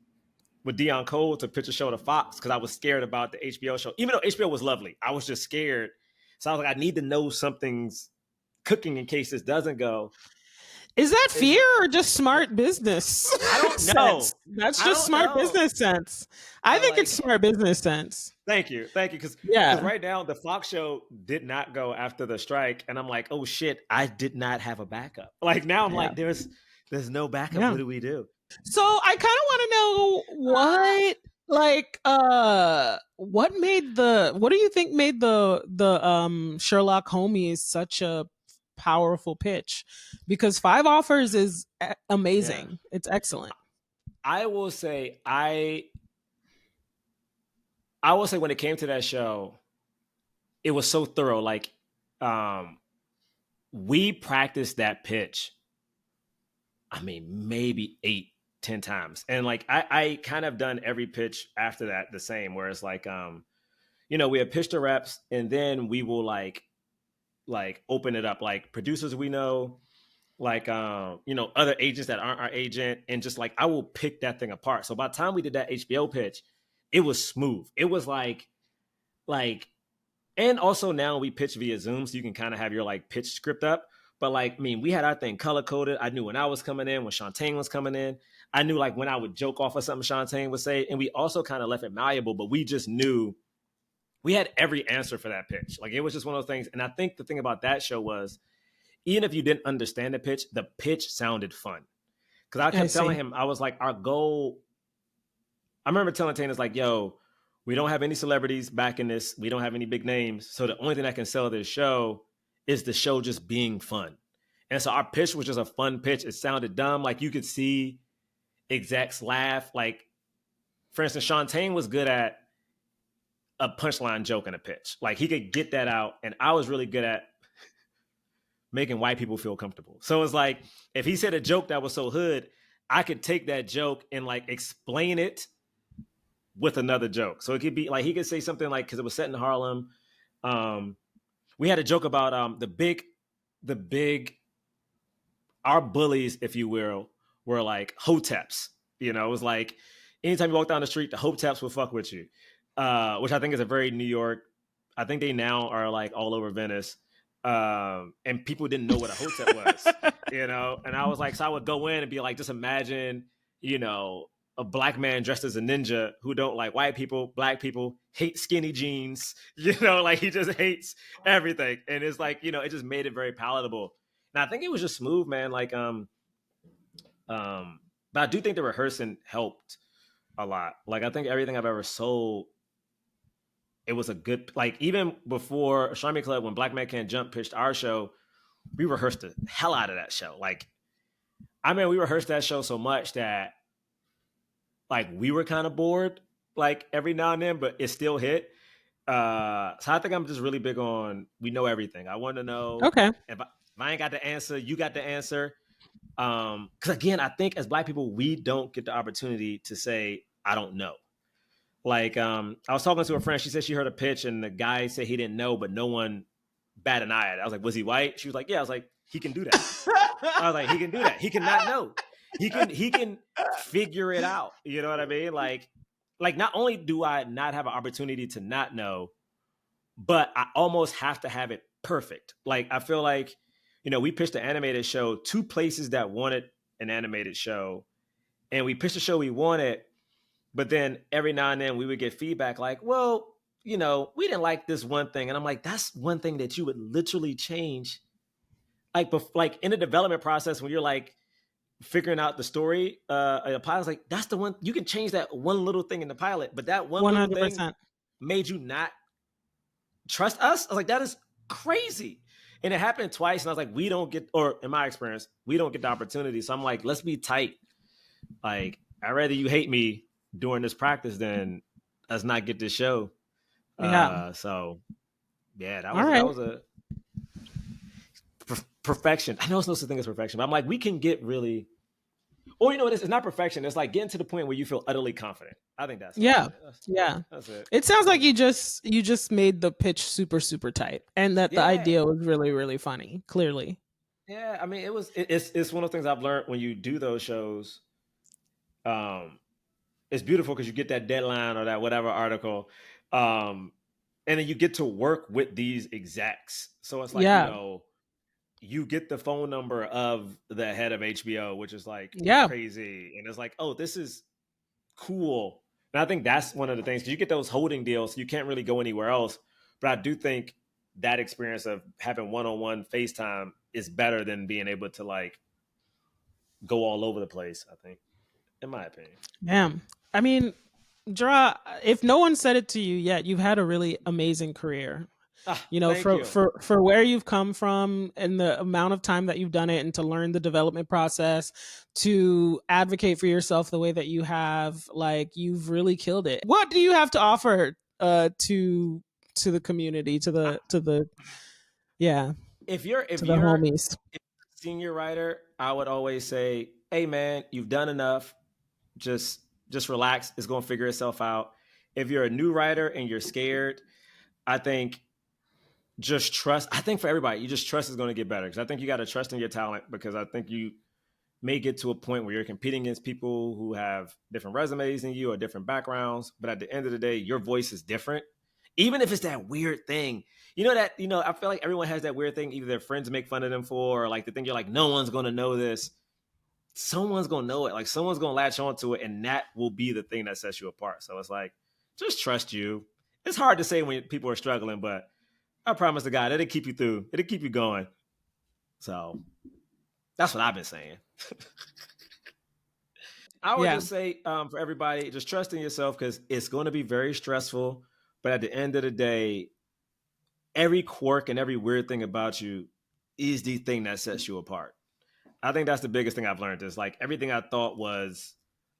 with Dion Cole, to pitch a show to Fox because I was scared about the HBO show. Even though HBO was lovely, I was just scared. So I was like, I need to know something's cooking in case this doesn't go. Is that fear or just smart business? I don't know. That's just smart business sense. I think it's smart business sense. Thank you. Because right now the Fox show did not go after the strike, and I'm like, oh shit, I did not have a backup. Like now I'm like, there's no backup. Yeah. What do we do? So I kind of want to know what do you think made the Sherlock homies such a powerful pitch? Because 5 offers is amazing. Yeah. It's excellent. I will say when it came to that show, it was so thorough. Like we practiced that pitch, I mean, maybe 8-10 times. And like I kind of done every pitch after that the same, where it's like you know, we have pitched the reps and then we will like open it up, like producers we know, like you know, other agents that aren't our agent, and just like I will pick that thing apart. So by the time we did that HBO pitch, it was smooth. It was like and also now we pitch via Zoom, so you can kind of have your like pitch script up. But like, I mean, we had our thing color coded. I knew when I was coming in, when Shantae was coming in. I knew like when I would joke off of something Shantae would say, and we also kind of left it malleable, but we just knew we had every answer for that pitch. Like it was just one of those things. And I think the thing about that show was, even if you didn't understand the pitch sounded fun. Because I kept telling him, I was like, our goal, I remember telling Tana's like, yo, we don't have any celebrities back in this. We don't have any big names. So the only thing that can sell this show is the show just being fun. And so our pitch was just a fun pitch. It sounded dumb. Like you could see execs laugh. Like, for instance, Shantae was good at a punchline joke in a pitch. Like he could get that out. And I was really good at making white people feel comfortable. So it's like, if he said a joke that was so hood, I could take that joke and like explain it with another joke. So it could be like, he could say something like, because it was set in Harlem. We had a joke about the big, our bullies, if you will, were like hoteps. You know, it was like, anytime you walk down the street, the hoteps will fuck with you. Which I think is a very New York, I think they now are like all over Venice. And people didn't know what a hotep was, you know? And I was like, so I would go in and be like, just imagine, you know, a black man dressed as a ninja who don't like white people, black people, hate skinny jeans, you know, like he just hates everything. And it's like, you know, it just made it very palatable. And I think it was just smooth, man. Like, but I do think the rehearsing helped a lot. Like, I think everything I've ever sold, it was a good, like, even before Astronomy Club, when Black Man Can't Jump pitched our show, we rehearsed the hell out of that show. Like, I mean, we rehearsed that show so much that, like, we were kind of bored, like, every now and then, but it still hit. So I think I'm just really big on, we know everything. I want to know. Okay. If I ain't got the answer, you got the answer. Because again, I think as Black people, we don't get the opportunity to say, I don't know. Like, I was talking to a friend. She said she heard a pitch and the guy said he didn't know, but no one bat an eye at it. I was like, was he white? She was like, yeah. I was like, he can do that. I was like, he can do that. He cannot know. He can figure it out. You know what I mean? Like not only do I not have an opportunity to not know, but I almost have to have it perfect. Like, I feel like, you know, we pitched an animated show, 2 places that wanted an animated show, and we pitched a show we wanted, but then every now and then we would get feedback like, well, you know, we didn't like this one thing. And I'm like, that's one thing that you would literally change. Like in the development process, when you're like figuring out the story, a pilot's like, that's the one, you can change that one little thing in the pilot, but that one 100%. little thing made you not trust us. I was like, that is crazy. And it happened twice. And I was like, we don't get, or in my experience, we don't get the opportunity. So I'm like, let's be tight. Like, I'd rather you hate me during this practice than us not get this show. Yeah. So yeah, that was a perfection. I know it's no such thing as perfection, but I'm like, we can get really, or you know what, it's not perfection. It's like getting to the point where you feel utterly confident. I think that's that's it. It sounds like you just made the pitch super, super tight, and that the idea was really, really funny. Clearly. Yeah, I mean, it's one of the things I've learned when you do those shows. It's beautiful because you get that deadline or that whatever article, and then you get to work with these execs. So it's like, you know, you get the phone number of the head of HBO, which is like crazy. And it's like, oh, this is cool. And I think that's one of the things, because you get those holding deals, so you can't really go anywhere else. But I do think that experience of having one-on-one FaceTime is better than being able to like go all over the place, I think, in my opinion. Damn. I mean, Jerah, if no one said it to you yet, you've had a really amazing career. You know, for where you've come from and the amount of time that you've done it, and to learn the development process, to advocate for yourself the way that you have, like, you've really killed it. What do you have to offer to the community, to the if you're homies? If senior writer, I would always say, hey man, you've done enough. Just relax. It's going to figure itself out. If you're a new writer and you're scared, I think just trust. I think for everybody, you just trust is going to get better, because I think you got to trust in your talent, because I think you may get to a point where you're competing against people who have different resumes than you or different backgrounds. But at the end of the day, your voice is different. Even if it's that weird thing, I feel like everyone has that weird thing either their friends make fun of them for, or like the thing you're like, no one's going to know this. Someone's going to know it. Like, someone's going to latch onto it, and that will be the thing that sets you apart. So it's like, just trust you. It's hard to say when people are struggling, but I promise to God, it'll keep you through. It'll keep you going. So that's what I've been saying. I would just say for everybody, just trust in yourself, because it's going to be very stressful. But at the end of the day, every quirk and every weird thing about you is the thing that sets you apart. I think that's the biggest thing I've learned, is like everything I thought was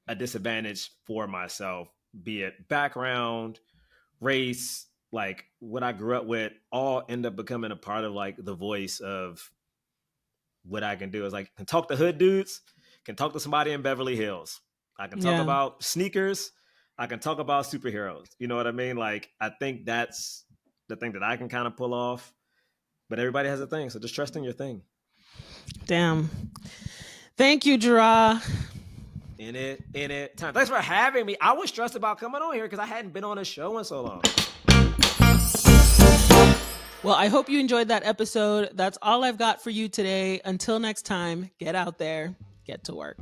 a disadvantage for myself, be it background, race, like what I grew up with, all end up becoming a part of like the voice of what I can do. Is like, can talk to hood dudes, can talk to somebody in Beverly Hills. I can talk about sneakers. I can talk about superheroes. You know what I mean? Like, I think that's the thing that I can kind of pull off, but everybody has a thing. So just trust in your thing. Damn. Thank you, Jerah. In it. Time. Thanks for having me. I was stressed about coming on here because I hadn't been on a show in so long. Well, I hope you enjoyed that episode. That's all I've got for you today. Until next time, get out there, get to work.